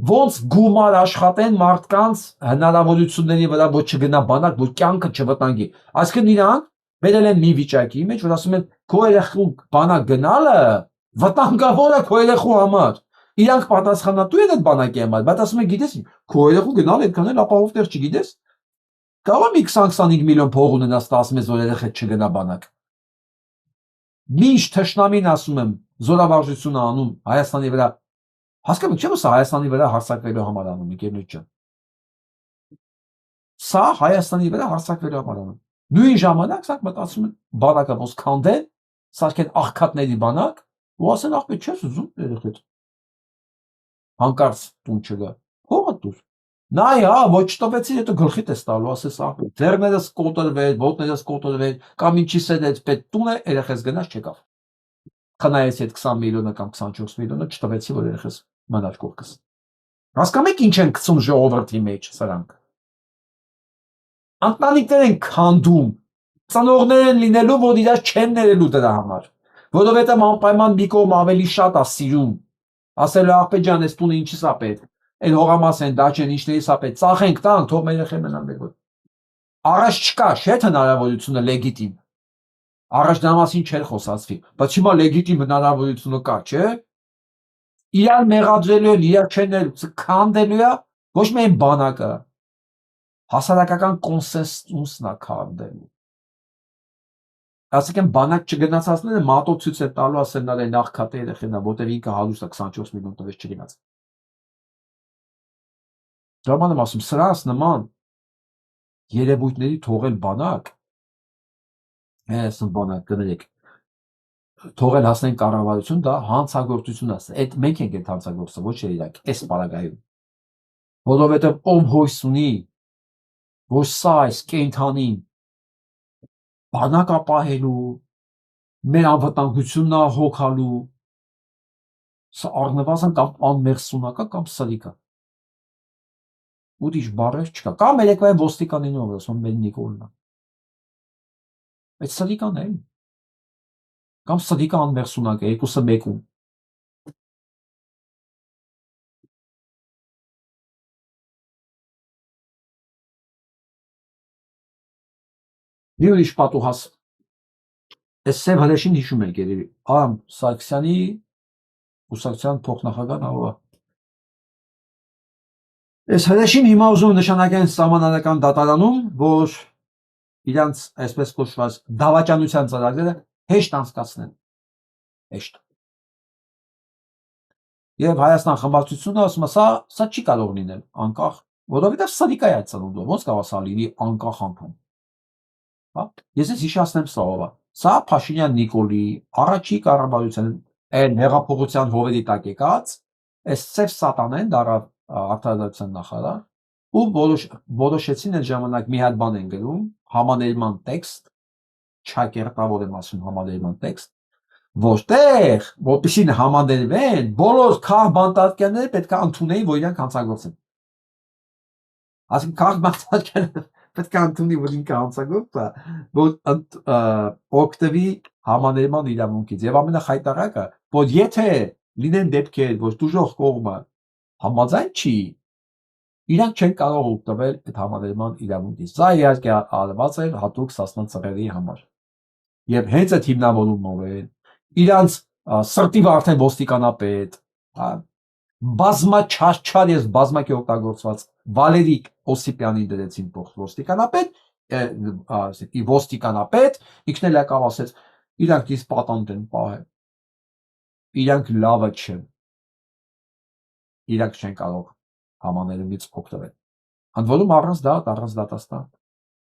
ոնց գումար աշխատեն մարդկանց հնարավորությունների վրա, որ չգնա բանակ, որ կյանքը չվտանգի։ Այսինքն իրանք վերել են մի վիճակի մեջ, որ ասում են քո երեխու բանակ գնալը վտանգավոր է քո երեխու համար։ Իրանք պատասխանատու են այդ բանակի համար, բայց ասում են գիտես, քո երեխու գնալ այդքան էլ ապահով տեղ չգիտես։ Կարող է 20-25 միլիոն փող ունենաս, ասում ես որ երեխա չգնա բանակ։ Միշտ թշնամին ասում եմ, զորավարժություն անում Հայաստանի վրա։ Հասկանում եք, չէ՞ որ սա Հայաստանի վրա հարձակվելու համար անում եկերնույթ ջան։ Սա Հայաստանի վրա հարձակվելու համար անում։ Նույն ժամանակ սա մտածում են բանակը ոնց քանդեն, սարքեն աղքատների բանակ, ու ասեն աղբետ չես ուզում երեխեդ։ Հանկարծ տուն չգա։ Փողը դուր։ Նայ, հա, ոչ տվեցի, հետո գլխիդ ես տալու, ասես աղբետ, ձեռներս կոտրվել, ոտներս կոտրվել, կամ ինչի սեդ պետք տուն է, երեխես գնաց չեկավ։ Խնայեցի այդ 20 միլիոնը կամ 24 միլիոնը, չտվեցի, որ երեխես մնաց կողքս։ Հասկանում եք ինչ են գցում ժողովրդի մեջ սրանք։ Ընտանիքներ են քանդում, ծնողներ են լինելու, որ իրար չեն ներելու դրա համար, որովհետև անպայման մի կողմ ավելի շատ է սիրում, ասելու աղբետ ջան, այս տունը ինչի սա պետք, այն հողամաս են, դա չեն, ինչների սա պետք, ծախենք տանք, թող մեր երեխեն մնան մեր մոտ։ Առաջ չկա, չէ՞ հնարավորությունը լեգիտիմ։ Առաջ դրա մասին չէր խոսացվի, բայց հիմա լեգիտիմ հնարավորությունը կա, չէ՞։ Իրար մեղադրելու են, իրար չեն ներելու, քանդելու է, ոչ միայն բանակը, հասարակական կոնսենսուսն է քանդելու։ Այսինքն բանակ չգնացածները մատով ցույց է տալու, ասեն նա նախքատե երեխեն է, որտեղ ինքը հարուստ է 24 միլիոն տվեց չգնաց։ Դրաման եմ ասում, սրանց նման երևույթների թողել բանակ, բանակ կներեք, թողել հասնեն կառավարություն, դա հանցագործություն է, այդ մենք ենք այդ հանցագործը, ոչ իրանք, այս պարագայում։ Որովհետև ով հույս ունի, որ սա այս կենդանին բանակ ապահելու, մեր անվտանգությունն է հոգալու, սա առնվազն կամ անմեղսունակա կամ սրիկա։ Ուրիշ բառեր չկա։ Կամ երեկվայում ոստիկանին ով ասում մեր Նիկոլն է։ Այդ սրիկան է։ Կամ սրիկա անմեղսունակ է, երկուսը մեկում։ Մի ուրիշ պատուհաս։ Այս սև հրեշին հիշում եք երևի, Արամ Սարգսյանի կուսակցության փոխնախագահն ով է։ Այս հրեշին հիմա ուզում նշանակեն սահմանադրական դատարանում, որ իրանց այսպես կոչված դավաճանության ծրագրերը հեշտ անցկացնեն։ Հեշտ։ Եվ Հայաստան խմբակցությունը ասում է, սա չի կարող լինել անկախ, որովհետև սրիկա է ծնունդը, ոնց կարող սա լինի անկախ անդամ։ Հա, ես հիշեցնեմ սա ով է։ Սա Փաշինյան Նիկոլի առաջի կառավարության այն հեղափոխության հովերի տակ եկած, այս ծև սատանեն դարավ արտադրության նախարար, ու որոշեցին այդ ժամանակ մի հատ բան են գրում, համաներման տեքստ, չակերտավոր եմ ասում համաներման տեքստ, Որտեղ որպեսզի համաներվեն, բոլոր քաղ բանտարկյանները պետք է ընդունեին, որ իրանք հանցագործեն։ Այսինքն քաղ բանտարկյանը պետք է ընդունի, որ ինքը հանցագործ է, որ օգտվի համաներման իրավունքից։ Եվ ամենախայտարակը, որ եթե լինեն դեպքեր, որ դժոխք կողմը համաձայն չի, իրանք չեն կարող օգտվել այդ համաներման իրավունքից։ Սա իհարկե արված է հատուկ Սասնա ծռերի համար։ Եվ հենց այդ հիմնավորումով են իրանց սրտի արդեն ոստիկանապետ, բազմաչարչար եւ բազմակի օգտագործված Վալերիկ Օսիպյանին դրեցին ոստիկանապետ, ինքն էլ եկավ ասեց, իրանք իսկ պատանդ են պահել, իրանք լավը չեն, իրանք չեն կարող համաներումից օգտվել։ Ընդ որում առանց դատաստան։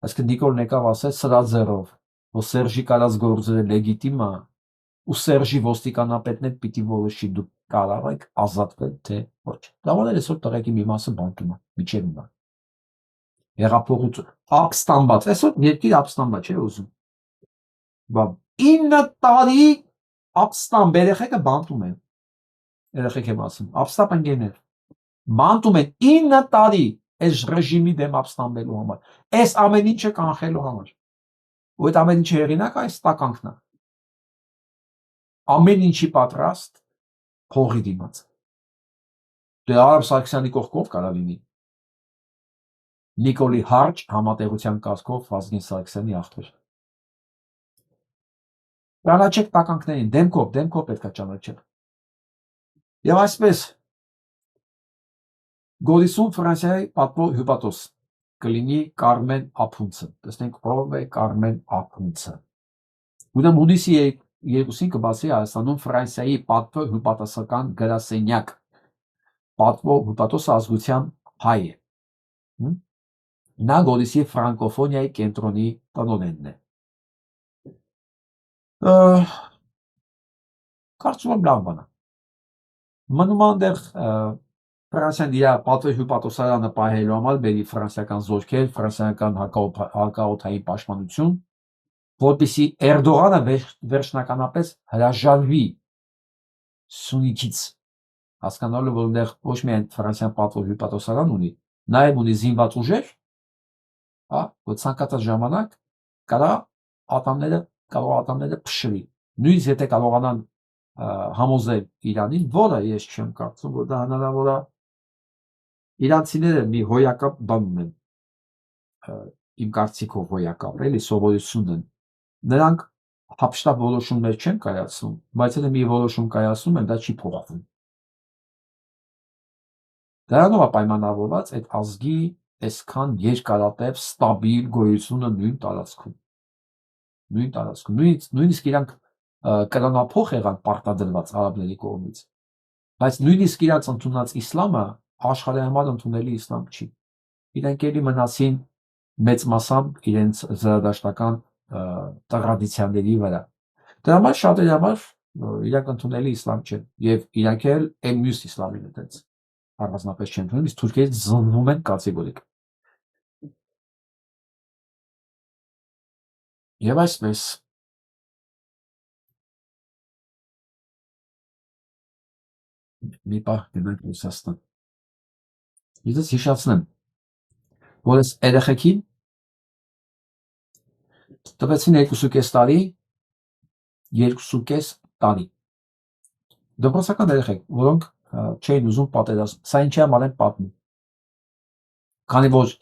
Այսինքն Նիկոլն եկավ ասեց սրա ձեռով, որ Սերժի կարած գործերը լեգիտիմ է, ու Սերժի ոստիկանապետն էլ պիտի որոշի դուք կարող եք ազատվել, թե ոչ։ Դավանել այսօր տղեկի մի մասը բանտում է, միջև հիմա։ Հեղափոխություն, ապստամբած, այսօր երկիր ապստամբա չէ ուզում։ 9 տարի ապստամբ երեխեքը բանտում են։ Երեխեք եմ ասում, ապստամբ ընկերներ։ Բանտում են 9 տարի այս ռեժիմի դեմ ապստամբելու համար, այս ամեն ինչը կանխելու համար։ Ու այդ ամեն ինչը հեղինակ այս տականքն է։ Ամեն ինչի պատրաստ փողի դիմաց։ Դե Արամ Սարգսյանի կողքով կարա լինի։ Նիկոլի հարճ համատեղության կազմով Վազգեն Սարգսյանի աղբյուր։ Ճանաչեք տականքներին, դեմքով պետք է ճանաչել։ Եվ այսպես Գորիսուն Ֆրանսիայի պատվո հյուպատոս կլինի Կարմեն Ափունցը։ Տեսնենք ով է Կարմեն Ափունցը։ Ուրեմն հուլիսի 2-ին կբացի Հայաստանում Ֆրանսիայի պատվո հյուպատոսական գրասենյակ։ Պատվո հյուպատոսը ազգության հայ է։ Նա Գորիսի ֆրանկոֆոնիայի կենտրոնի տնօրենն է։ Կարծում եմ լավ բան է։ Մնում այնտեղ Ֆրանսիան իր պատվո հյուպատոսարանը պահելու համար բերի ֆրանսիական զորքեր, ֆրանսիական հակաօդային պաշտպանություն, որպեսզի Էրդողանը վերջնականապես հրաժարվի Սյունիքից, հասկանալով որ այնտեղ ոչ միայն Ֆրանսիան պատվո հյուպատոսարան ունի, նաև ունի զինված ուժեր, որ ցանկացած ժամանակ կարող ատամները փշրի։ Նույնիսկ եթե կարողանան համոզել Իրանին, որը ես չեմ կարծում, որ դա հնարավոր է, իրանցիները մի հոյակապ բան ունեն, իմ կարծիքով հոյակապ, էլի սովորություն են։ Նրանք հապշտապ որոշումներ չեն կայացնում, բայց եթե մի որոշում կայացնում են, դա չի փոխվում։ Դրանով է պայմանավորված այդ ազգի այսքան երկարատև ստաբիլ գոյությունը նույն տարածքում։ Նույնիսկ իրանք կրոնափոխ եղան պարտադրված արաբների կողմից, բայց նույնիսկ իրանց ընդունած իսլամը աշխարհի համար ընդունելի իսլամ չի։ Իրանք էլի մնացին մեծ մասամբ իրենց զրադաշտական տրադիցիաների վրա։ Դրա համար շատերի համար իրանք ընդունելի իսլամ չեն, եւ իրանք էլ մյուս իսլամին այդպես առանձնապես չեն ընդունում, իսկ թուրքերից զննում են կատեգորիկ։ Եվ այսպես մի պահ գնանք Ռուսաստան։ Ես հիշեցնեմ, որ այս երեխեքին տվեցին 2.5 տարի, 2.5 տարի։ Դպրոցական երեխեք, որոնք չէին ուզում պատերազմ, սա ինչի համար են պատմում։ Քանի որ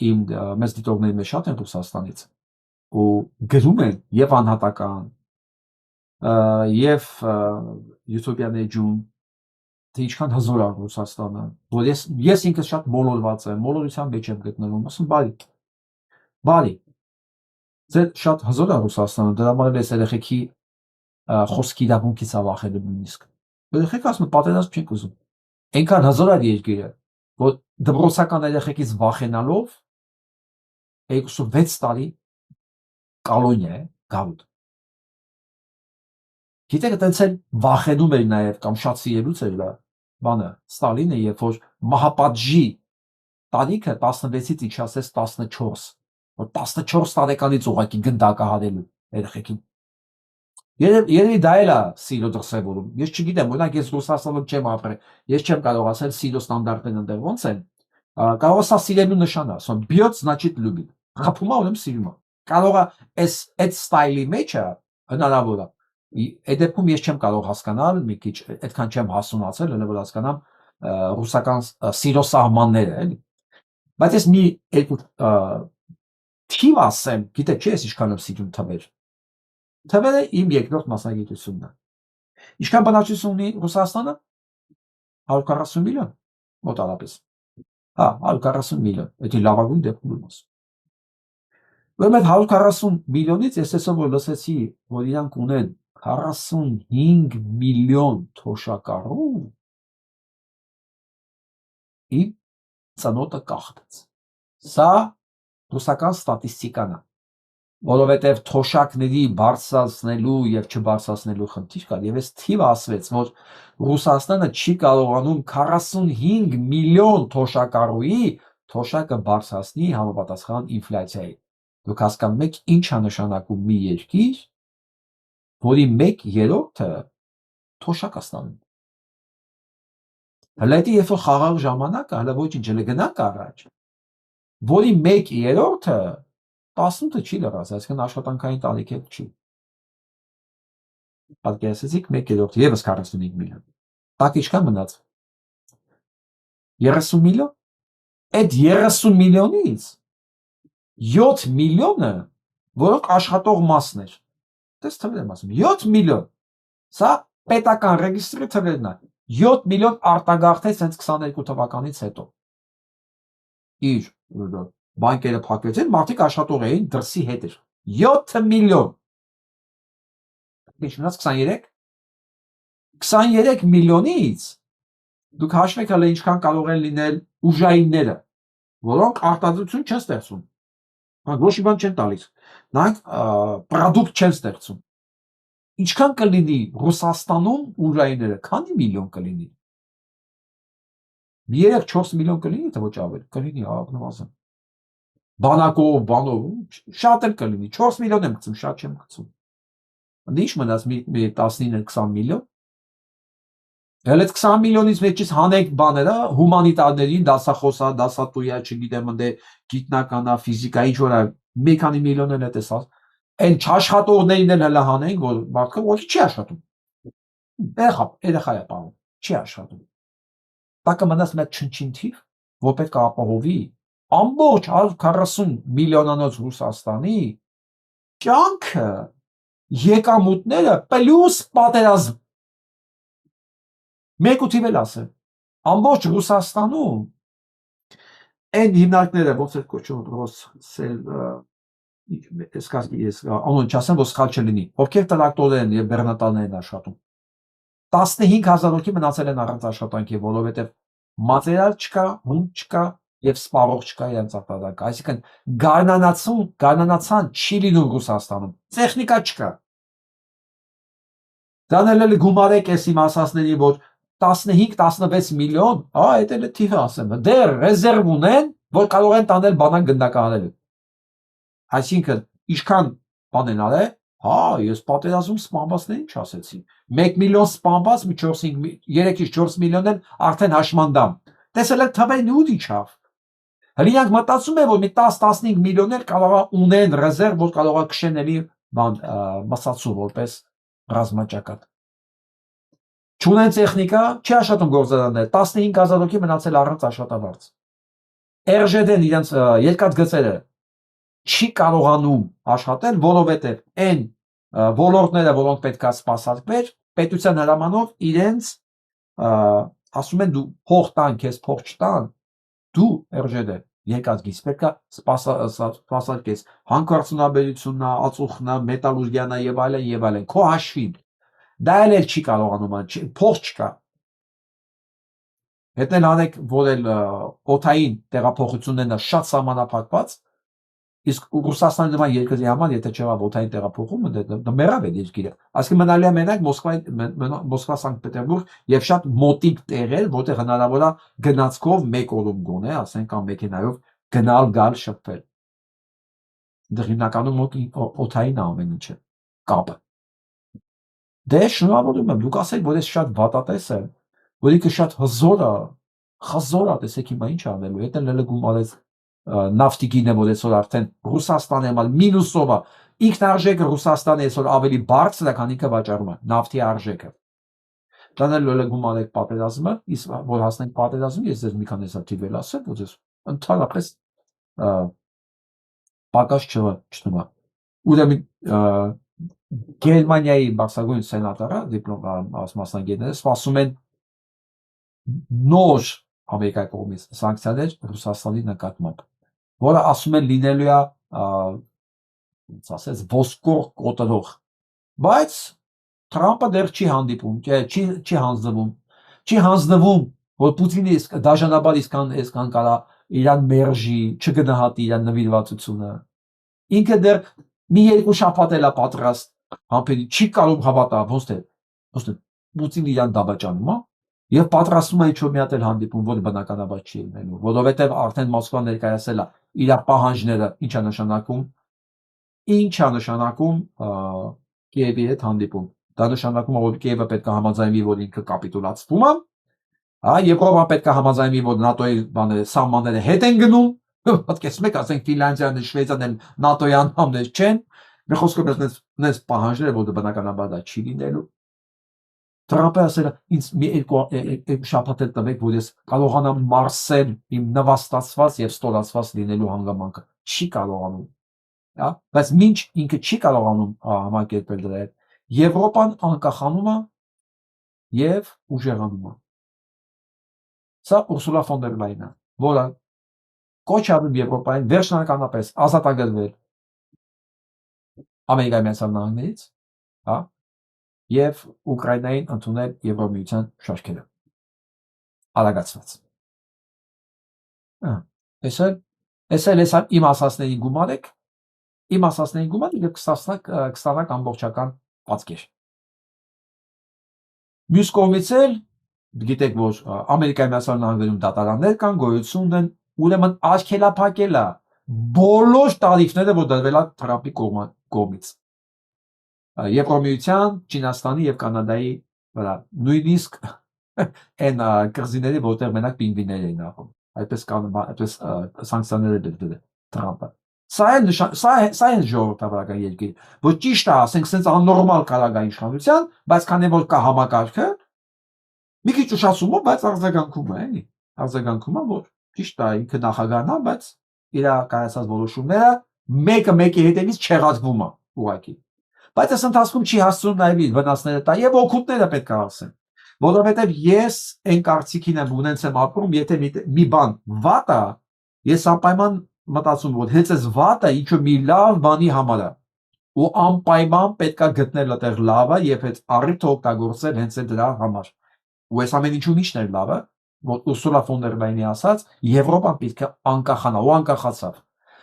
մեծ դիտողների մեջ շատ են Ռուսաստանից, ու գրում են եւ անհատական, եւ YouTube-յան էջում, թե ինչքան հզոր է Ռուսաստանը, որ ես ինքս շատ մոլորված եմ, մոլորության մեջ եմ գտնվում, ասում բարի, ձեր շատ հզոր է Ռուսաստանը, դրա համար էլ այս երեխեքի խոսքի իրավունքից է վախենում նույնիսկ։ Երեխեք ասում են պատերազմ չենք ուզում։ Այնքան հզոր է երկիրը, որ դպրոցական երեխեքից վախենալով 26 տարի կալոնիա է գավուտ։ Գիտեք, այտենց էլ վախենում էր նաև կամ շատ սիրելուց էր բանը Ստալինը, երբ որ մահապատժի տարիքը 16-ից իջացեց 14, որ 14 տարեկանից ուղղակի գնդակահարելու երեխեքին։ Երևի դա էլ է սիրո դրսևորում։ Ես չգիտեմ, օրինակ ես Ռուսաստանում չեմ ապրել, ես չեմ կարող ասել սիրո ստանդարտներն այնտեղ ոնց են։ Կարող է սա սիրելու նշան է, ասում бьет значит любит։ Խփում է, ուրեմն սիրում է։ Կարող է այդ ստայլի մեջ է հնարավոր է։ Այդ դեպքում ես չեմ կարող հասկանալ, մի քիչ այդքան չեմ հասունացել, հələ որ հասկանամ ռուսական սիրո սահմանները, էլի։ Բայց ես մի երկու թիվ ասեմ, գիտեք, չէ՞ ես ինչքան եմ սիրում թվեր։ Թվերը իմ երկրորդ մասնագիտությունն է։ Ինչքան բնակչություն ունի Ռուսաստանը։ 140 միլիոն մոտավորապես։ Հա, 140 միլիոն, դա լավագույն դեպքում եմ ասում։ Ուրեմն 140 միլիոնից ես այսօր որ լսեցի, որ իրանք ունեն 45 միլիոն թոշակառու, իմ ծնոտը կախտեց։ Սա ռուսական ստատիստիկան է, որովհետև թոշակների բարձրացնելու եւ չբարձրացնելու խնդիր կա, եւ այս թիվը ասվեց, որ Ռուսաստանը չի կարողանում 45 միլիոն թոշակառուի թոշակը բարձրացնի համապատասխան ինֆլյացիայի։ Դուք հասկանում եք ինչ է նշանակում մի երկիր, որի 1/3-ը թոշակ է ստանում։ Հələ դա երբ որ խաղաղ ժամանակ է, հələ ոչինչ, հələ գնանք առաջ, որի 1/3-ը 18-ը չի լրացել, այսինքն աշխատանքային տարիք էլ չի։ Պատկերացրեք 1/3 եւս 45 միլիոն։ Տակ ինչքան մնաց։ 30 միլիոն։ Այդ 30 միլիոնից 7 միլիոնը, որոնք աշխատող մասն էր։ Դες թվեր եմ ասում, 7 միլիոն։ Սա պետական ռեգիստրի թվերն է։ 7 միլիոն արտագաղթեց հենց 22 թվականից հետո։ Իր բանկերը փակվեցին, մարդիկ աշխատող էին, դրսի հետ էր։ 7 միլիոն։ Ինչ մնաց 23։ 23 միլիոնից դուք հաշվեք հələ ինչքան կարող են լինել ուժայինները, որոնք արտադրություն չեն ստեղծում։ Ոչ մի բան չեն տալիս։ Նրանք պրոդուկտ չեն ստեղծում։ Ինչքան կլինի Ռուսաստանում ուժայինները, քանի միլիոն կլինի։ 3-4 միլիոն կլինի, թե ոչ ավելի, կլինի նվազեն։ Բանակով, բանով, շատ էլ կլինի, 4 միլիոն եմ գցում, շատ չեմ գցում։ Ինչ մնաց մի 19-20 միլիոն։ Հələ 20 միլիոնից մեջից հանեք բաները, հումանիտարներին, դասախոսա, դասատույա, չգիտեմ, ընդ գիտնականա, ֆիզիկա, ինչ որ մի քանի միլիոն էլ է տեսած։ Այն չաշխատողներին էլ հələ հանենք, որ մարդը ոչ չի աշխատում։ Երեխա է պահում, չի աշխատում։ Տակը մնաց մեկ չնչին թիվ, որ պետք է ապահովի ամբողջ 140 միլիոնանոց Ռուսաստանի կյանքը, եկամուտները պլյուս պատերազմ։ Մեկ ու թիվ էլ ասեմ, ամբողջ Ռուսաստանում այն հիմնարկները, ոնց է կոչվում, անուն չասեմ, որ սխալ չլինի, ովքեր տրակտորներն եւ բեռնատալներ են աշխատում։ 15,000 հոգի մնացել են առանց աշխատանքի, որովհետև մատերիալ չկա, հում չկա եւ սպառող չկա իրենց արտադրանքը։ Այսինքն գարնանացան չի լինում Ռուսաստանում, տեխնիկա չկա։ Դանել էլ գումարեք էս իմ ասածների, որ 15-16 միլիոն, այդ էլ է թիվը ասեմ, դեռ ռեզերվ ունեն, որ կարող են տանել բանակ գնդակահարելու։ Այսինքն, ինչքան բան են արել, ես պատերազմում սպանվածներին չասեցի։ 1 միլիոն սպանված, 3-ից 4 միլիոն են արդեն հաշմանդամ։ Տեսել եք թվերն ու դիչավ։ Հələ իրանք մտածում են, որ մի 10-15 միլիոններ կարող է ունեն ռեզերվ, որ կարող է քշեն էլի մսացու որպես ռազմաճակատ։ Չունեն տեխնիկա, չի աշխատում գործարաններ, 15,000 հոգի մնացել առանց աշխատավարձ։ RЖD-ն իրենց երկաթգծերը չի կարողանում աշխատել, որովհետև այն ոլորտները, որոնք պետք է սպասարկվեր, պետության հրամանով իրենց ասում են դու փող տան, քեզ փող չտան, դու RЖD երկաթգիծ պետք է սպասարկես հանքարդյունաբերությունն, ածուխն, մետալուրգիան եւ այլն, քո հաշվին։ Դա էլ չի կարողանում, փող չկա։ Հետո հանեք, որ էլ օթային տեղափոխություններն շատ սահմանափակված, իսկ Ռուսաստանի նման երկրի համար, եթե չեղա օթային տեղափոխումը, դա մեռավ է երկիրը։ Այսինքն մնալի է մենակ Մոսկվա, Սանկտ Պետերբուրգ եւ շատ մոտիկ տեղեր, որտեղ հնարավոր է գնացքով 1 օրում գոնե, ասենք կամ մեքենայով գնալ, գալ, շփվել։ Դա հիմնականում օթային ամեն ինչը, կապը։ Դե շնորհավորում եմ, դուք ասեք, որ ես շատ վատատես եմ, որ ինքը շատ հզոր է, խզոր է, տեսեք հիմա ինչ անելու, հետ էլ գումարեց նավթիկին է, որ այսօր արդեն Ռուսաստանը եմալ մինուսով է, ինքնարժեքը Ռուսաստանը այսօր ավելի բարձր է, քան ինքը վաճառում է, նավթի արժեքը։ Դանել գումարեք պատերազմը, իսկ որ հասնենք պատերազմին, ես ձեզ մի քանի հատ թիվեր ասեմ, որ ձեզ ընդհանրապես պակաս չտնա։ Ուրեմն Գերմանիայի բարձրագույն սենատորը մասնագետները սպասում են նոր Ամերիկայի կողմից սանկցիաներ Ռուսաստանի նկատմամբ, որը ասում են լինելու է ասես ոսկոր կոտրող, բայց Թրամփը դեռ չի հանդիպում, չի հանձնվում, որ Պուտինը դաժանաբար իսկան կարա իրան մերժի, չգնահատի իրան նվիրվածությունը։ Ինքը դեռ մի երկու շաբաթ էլ է պատրաստ համբերի, չի կարող հավատալ, ոնց թե Պուտինը իրան դավաճանում է եւ պատրաստում է ինչ-որ մի հատ էլ հանդիպում, որ բնականաբար չի լինելու, որովհետեւ արդեն Մոսկվան ներկայացել է իր պահանջները, ինչա նշանակում Կիևի հետ հանդիպում։ Դա նշանակում է, որ Կիևը պետք է համաձայնվի, որ ինքը կապիտուլացվում է, Եվրոպան պետք է համաձայնվի, որ ՆԱՏՕ-ի սահմանները հետ են գնում, պատկերացնում եք, ասենք Ֆինլանդիան, Շվեյցարիան ՆԱՏՕ-ի անդամներ չեն, մի խոսքով այս պահանջները, որ բնականաբար դա չի լինելու։ Թրամփը ասել է, ինձ մի երկու շաբաթ էլ տվեք, որ ես կարողանամ մարսել իմ նվաստացված եւ ստորացված լինելու հանգամանքը։ Չի կարողանում։ Բայց մինչ ինքը չի կարողանում համակերպել դրա հետ, Եվրոպան անկախանում է եւ ուժեղանում է։ Սա Ուրսուլա ֆոն դեր Լայնը, որը կոչ անում Եվրոպային վերջնականապես ազատագրվել Ամերիկայի Միացյալ Նահանգներից, եւ Ուկրաինային ընդունել Եվրոմիության շարքերը։ Արագացված։ Էս իմ ասածներին գումարեք, եւ կստանաք ամբողջական պատկեր։ Մյուս կողմից էլ գիտեք, որ Ամերիկայի Միացյալ Նահանգներում դատարաններ կան, գոյություն ունեն, ուրեմն արգելափակել է բոլոր տարիֆները, որ դրվել է Թրամփի կողմից։ Եվրոմիության, Չինաստանի եւ Կանադայի վրա, նույնիսկ այն կղզիների, որտեղ մենակ պինգվիններ էին ապրում, այդպես սանկցիաներ է դրել Թրամփը։ Սա է ժողովրդավարական երկիր, որ ճիշտ է, ասենք, sense աննորմալ կարագա իշխանության, բայց քանի որ կա համակարգը, մի քիչ ուշացում է, բայց արձագանքում է, էլի։ Արձագանքում է, որ ճիշտ է, ինքը նախագահն է, բայց իր կայացած որոշումները մեկը մեկի հետևից չեղարկվում է ուղղակի։ Բայց այս ընթացքում չի հասցնում նաև իր վնասները տա եւ օգուտները պետք է ասեմ, որովհետեւ ես այն կարծիքին եմ ունենց եմ ապրում, եթե մի բան վատ է, ես անպայման մտածում, որ հենց այս վատը ինչ-որ մի լավ բանի համար է, ու անպայման պետք է գտնել այդտեղ լավը եւ այդ առիթը օգտագործել հենց դրա համար։ Ու այս ամեն ինչու միշտ էր լավը, որ Ուրսուլա ֆոն դեր Լայնի ասած, Եվրոպան պետք է անկախանա ու անկախացավ։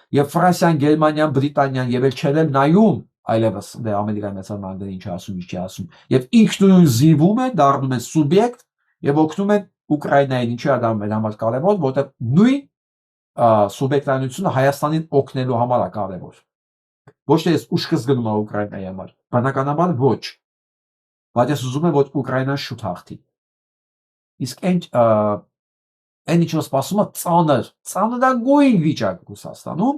Եվ Ֆրանսիան, Գերմանիան, Բրիտանիան եւ էլ չեն նայում այլևս դե Ամերիկայի Միացյալ Նահանգները ինչ ասում, ինչ չի ասում, եւ ինքնուրույն զիվում է, դառնում է սուբյեկտ եւ օգնում են Ուկրաինային, ինչի է դա մեր համար կարեւոր, որտեղ նույն սուբյեկտայնությունը Հայաստանին օգնելու համար է կարեւոր։ Ոչ թե ես ուշքս գնում եմ Ուկրաինայի համար, բնականաբար ոչ, բայց ես ուզում եմ, որ Ուկրաինան շուտ հաղթի։ Իսկ այն ինչ որ սպասում է ծանրագույն վիճակ Ռուսաստանում,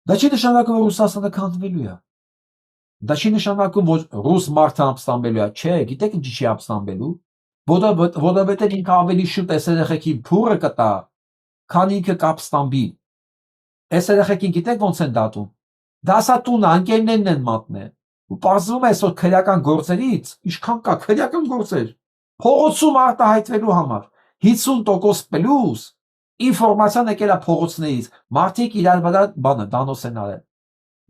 դա չի նշանակում, որ Ռուսաստանը քանդվելու է։ Դա չի նշանակում, որ ռուս մարդը ապստամբելու է, չէ, գիտեք ինչի չի ապստամբելու, որովհետև ինքը ավելի շուտ այս երեխեքի փուրը կտա, քան ինքը կապստամբի։ Այս երեխեքին գիտեք ոնց են դատում։ Դասատունը անկերներն են մատնել։ Ու պարզվում է այսօր քրեական գործերից, ինչքան կա քրեական գործեր, փողոցում արտահայտվելու համար 50% պլյուս ինֆորմացիան եկել է փողոցներից, մարդիկ իրար վրա բանը դանոս են արել։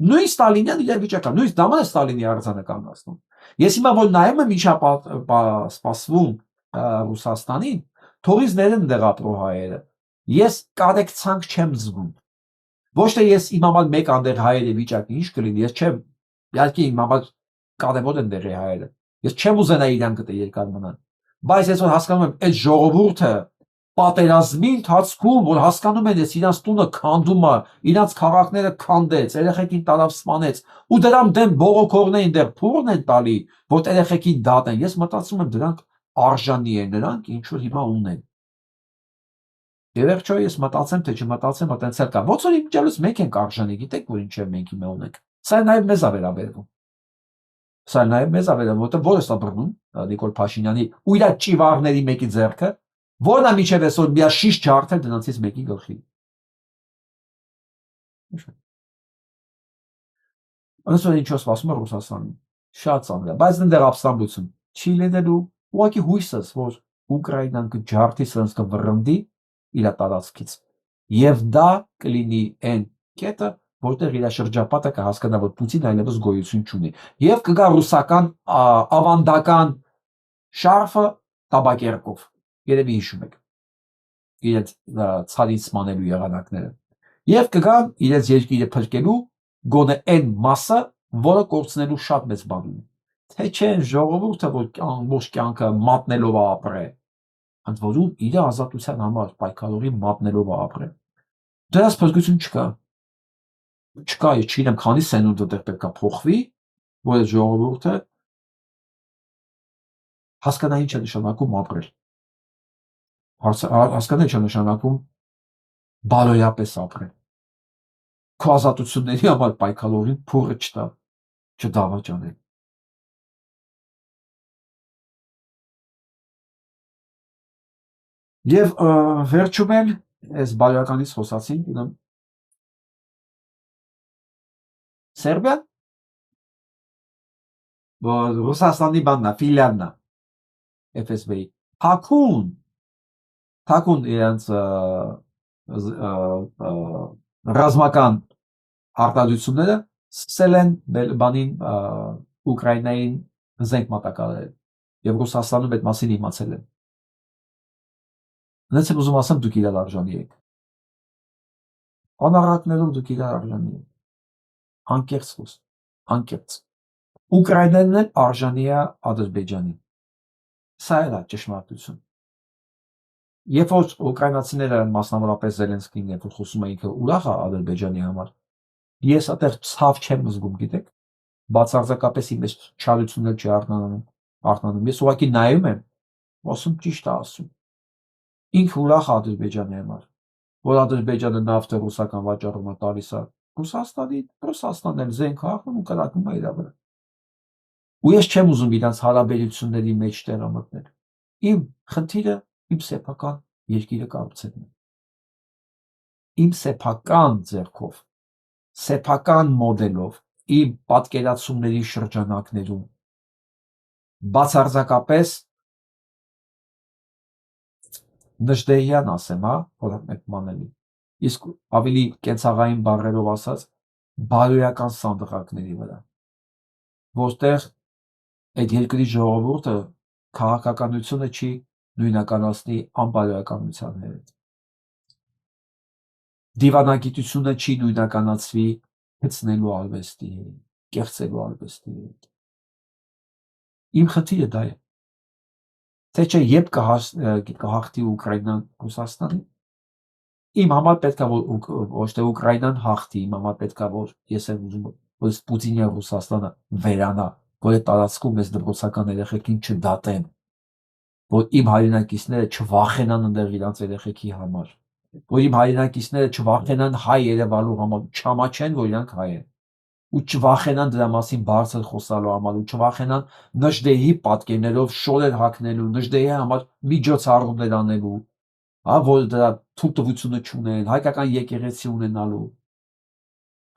Նույն Ստալինյան իր վիճակը, նույն դաման է Ստալինի արձանը կանգնացնում։ Ես հիմա որ նայում եմ ինչա սպասվում Ռուսաստանին, թուրիստներ են դեղ ապրող հայերը։ Ես կարեկցանք չեմ զգում։ Ոչ թե ես իմ համար մեկ անդեղ հայերի վիճակը ինչ կլինի, ես չեմ, իհարկե իմ համար կարևոր են դեղի հայերը։ Ես չեմ ուզենա իրան գտե երկար մնան։ Բայց ես որ հասկանում եմ, այդ ժողովուրդը պատերազմի ընթացքում, որ հասկանում են, ես իրանց տունը քանդում է, իրանց քաղաքները քանդեց, երեխեքին տարավ սպանեց, ու դրան դեմ բողոքողներին դեռ փուրն են տալի, որ երեխեքին դատեն։ Ես մտածում եմ, դրանք արժանի են, նրանք ինչ որ հիմա ունեն։ Եվ վերջո ես մտածեմ, թե չմտածեմ, այտենց էլ կա։ Ոնց որ իմիջիալից մենք ենք արժանի, գիտեք, որ ինչ մենք հիմա ունենք։ Սա նաև մեզ է վերաբերվում։ Սա նաև մեզ է վերաբերվում, որտեղ ո՞ր է սա բռնում Նիկոլ Փաշինյանի ու իր ճիվարների մեկի ձեռքը, որն է միջև այսօր մի շիշ ջարդել դրանցից մեկի գլխի։ Ոնց որ ինչով սպասում է Ռուսաստանը։ Շատ ծանր է, բայց դեռ ապստամբություն չի լինելու, ուղղակի հույսս, որ Ուկրաինան կջարդի, սրանց կվռնդի իր տարածքից։ Եվ դա կլինի այն կետը, որտեղ իր շրջապատը կհասկանա, որ Պուտինը այլևս գոյություն չունի։ Եվ կգա ռուսական ավանդական շարֆը տաբակերկով։ Երևի հիշում եք իրենց ցարից սմանելու եղանակները։ Եվ կգան իրենց երկիրը փրկելու գոնե այն մասը, որը կորցնելու շատ մեծ բան ունի։ Թե չէ ժողովուրդը, որ ամբողջ կյանքը մատնելով է ապրել, ընդ որում իր ազատության համար պայքարողի մատնելով է ապրել։ Դրանց փրկություն չկա։ Չկա, ես չգիտեմ, քանի սենունդը դեռ պետք է փոխվի, որ այդ ժողովուրդը հասկանա ինչ է նշանակում ապրել։ Հասկանա ինչ է նշանակում բարոյապես ապրել։ Քո ազատությունների համար պայքարողին փողը չտա, չդավաճանել։ Եվ վերջում էլ այս բարոյականից խոսացինք, ուրեմն Սերբիան, որ Ռուսաստանի բանն է, ֆիլիալն է, FSB-ի, թաքուն իրենց ռազմական արտադրությունները սկսել են բանին Ուկրաինային զենք մատակարարել եւ Ռուսաստանում այդ մասին իմացել են։ Նենց եմ ուզում ասեմ, դուք իրար արժանի եք։ Անառակներում դուք իրար արժանի եք։ Անկեղծ խոս, անկեղծ։ Ուկրաինան էլ արժանի է Ադրբեջանին։ Սա է ճշմարտություն։ Երբ որ ուկրաինացիները, մասնավորապես Զելենսկին, երբ որ խոսում է ինքը ուրախ է Ադրբեջանի համար, ես այդտեղ ցավ չեմ զգում, գիտեք, բացարձակապես իմ այս չարություններ չի արթնանում։ Ես ուղղակի նայում եմ, ասում ճիշտ է ասում։ Ինքը ուրախ է Ադրբեջանի համար, որ Ադրբեջանը նավթը ռուսական վաճառում է տալիս է Ռուսաստանն էլ զենք հաղթում ու կրակում է իր վրա։ Ու ես չեմ ուզում իրանց հարաբերությունների մեջ տեղը մտնել։ Իմ խնդիրը իմ սեփական երկիրը կառուցելն է։ Իմ սեփական ձեռքով, սեփական մոդելով, իմ պատկերացումների շրջանակներում բացարձակապես նժդեհյան ասեմ, որ այդ մանելի։ Իսկ ավելի կենցաղային բառերով ասած, բարոյական սանդղակների վրա, որտեղ այդ երկրի ժողովուրդը քաղաքականությունը չի նույնականացնի անբարոյականության հետ։ Դիվանագիտությունը չի նույնականացվի գցնելու արվեստի հետ, կեղծելու արվեստի հետ։ Իմ խնդիրը դա է։ Թե չէ երբ կհաղթի Ուկրաինան Ռուսաստանին, իմ համար պետք է որ ոչ թե Ուկրաինան հաղթի, իմ համար պետք է որ ես եմ ուզում որ Պուտինը Ռուսաստանը վերանա, որ այդ տարածքում այս դպրոցական երեխեքին չդատեն, որ իմ հայրենակիցները չվախենան ընդեղ իրանց երեխեքի համար, որ իմ հայրենակիցները չվախենան հայ երևալու համար, չամաչեն, որ իրանք հայ են, ու չվախենան դրա մասին բարձր խոսալու համար, ու չվախենան նժդեհի պատկերներով շորեր հագնելու, նժդեհի համար միջոցառումներ անելու, որ դրա թույլտվությունը չունեն, հայկական եկեղեցի ունենալու,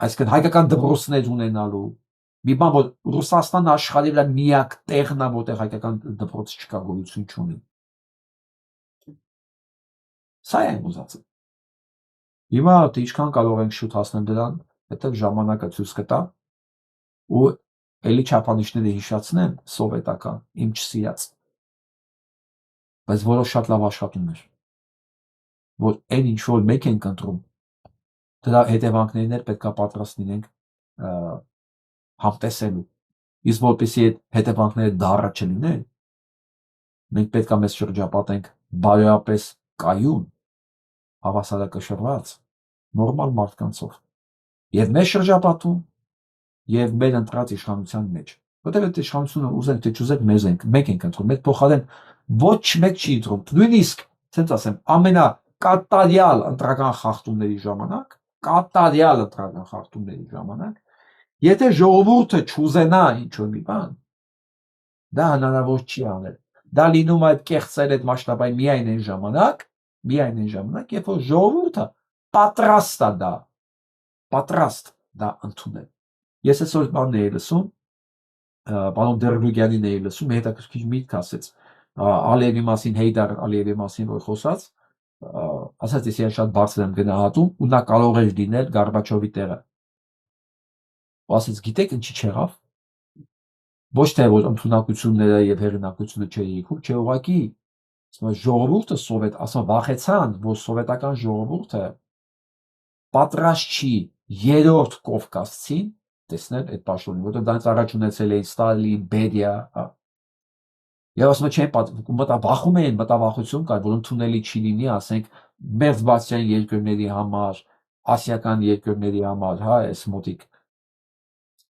այսինքն հայկական դպրոցներ ունենալու, մի բան, որ Ռուսաստանը աշխարհի վրա միակ տեղն է, որտեղ հայկական դպրոց չկա, գոյություն չունի։ Սա է ուզածը։ Հիմա թե ինչքան կարող ենք շուտ հասնել դրան, այդտեղ ժամանակը ցույց կտա, ու էլի չափանիշները հիշացնեմ սովետական, իմ չսիրած, բայց որոշ շատ լավ աշխատում էր, որ այն ինչ որ մեկ ենք ընտրում, դրա հետևանքներն էլ պետք է պատրաստ լինենք համտեսելու, իսկ որպեսզի այդ հետևանքները դառը չլինեն, մենք պետք է մեզ շրջապատենք բարոյապես կայուն, հավասարակշռված, նորմալ մարդկանցով։ Եվ մեր շրջապատում, եւ մեր ընտրած իշխանության մեջ։ Որտեղ այդ իշխանությունը ուզենք թե չուզենք մենք ենք ընտրում, մեր փոխարեն ոչ մեկ չի ընտրում։ Նույնիսկ, ասենց ասեմ, ամենակատարյալ ընտրական խախտումների ժամանակ, եթե ժողովուրդը չուզենա ինչ-որ մի բան, դա հնարավոր չի անել։ Դա լինում է այդ կեղծել այդ մասշտաբային միայն այն ժամանակ, երբ որ ժողովուրդը պատրաստ դա ընդունել։ Ես այսօր բանն էի լսում, պարոն Դերբուգյանին էի լսում, հետաքրքիր միտք ասեց Ալիևի մասին, Հեյդար Ալիևի մասին, որ խոսած, ասաց ես իրեն շատ բարձր եմ գնահատում ու նա կարող էր լինել Գորբաչովի տեղը։ Ասաց գիտեք ինչի չեղավ։ Ոչ թե որ ընդունակությունները եւ հեղինակությունը չէր եղում, չէ ուղղակի ժողովուրդը վախեցան, որ սովետական ժողովուրդը պատրաստ չի երրորդ կովկասցին տեսնել այդ պաշտոնին, որտեղ դրանից առաջ ունեցել էին Ստալին, Բերիա, եւ ասում չեն մտավախություն կար, որ ընդունելի չի լինի, ասենք, մերձբալթյան երկրների համար, ասիական երկրների համար, այս մոտիկ,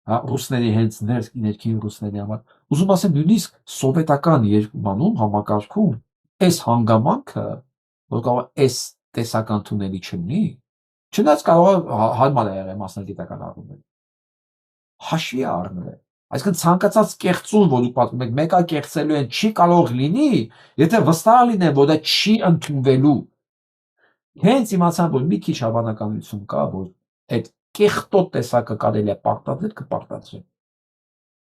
ռուսների հենց ներքին ռուսների համար, ուզում ասեմ նույնիսկ սովետական երկրում համակարգում այս հանգամանքը, որ կարող է այս տեսական ընդունելի չլինի, չնայած կարող է հարմար է եղել մասնագիտական առումով, հաշվի առնվել։ Այսինքն ցանկացած կեղծում, որ դուք պատմում եք, մեկը կեղծելու են չի կարող լինի, եթե վստահ լինեն, որ դա չի ընդունվելու։ Հենց իմացան, որ մի քիչ հավանականություն կա, որ այդ կեղտոտ տեսակը կարելի է պարտադրել, կպարտադրեն։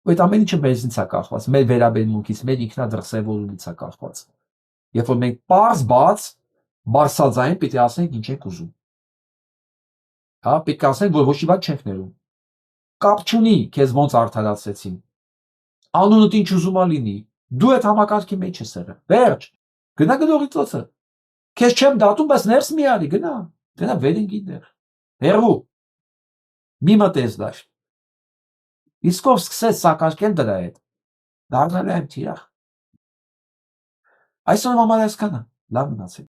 Այդ ամեն ինչը մեզնից է կախված, մեր վերաբերմունքից, մեր ինքնադրսևորումից է կախված։ Երբ որ մենք պարզ բաց բարձրաձայն պիտի ասենք ինչ ենք ուզում։ Պիտի ասենք, որ ոչ մի բան չենք ներում։ Կապ չունի քեզ ոնց արդարացրեցին։ Անունդ ինչ ուզում ա լինի, դու այդ համակարգի մեջ ես եղել։ Վերջ, գնա գնողի ծոցը։ Քեզ չեմ դատում, բայց ներս մի արի, գնա վերինգի դեր։ Հերու։ Մի մտես դաշտ։ Իսկ ով սկսեց սակարկել դրա հետ, դառնալ եմ թիրախ։ Այսօր համար այսքանը, լավ մնացեք։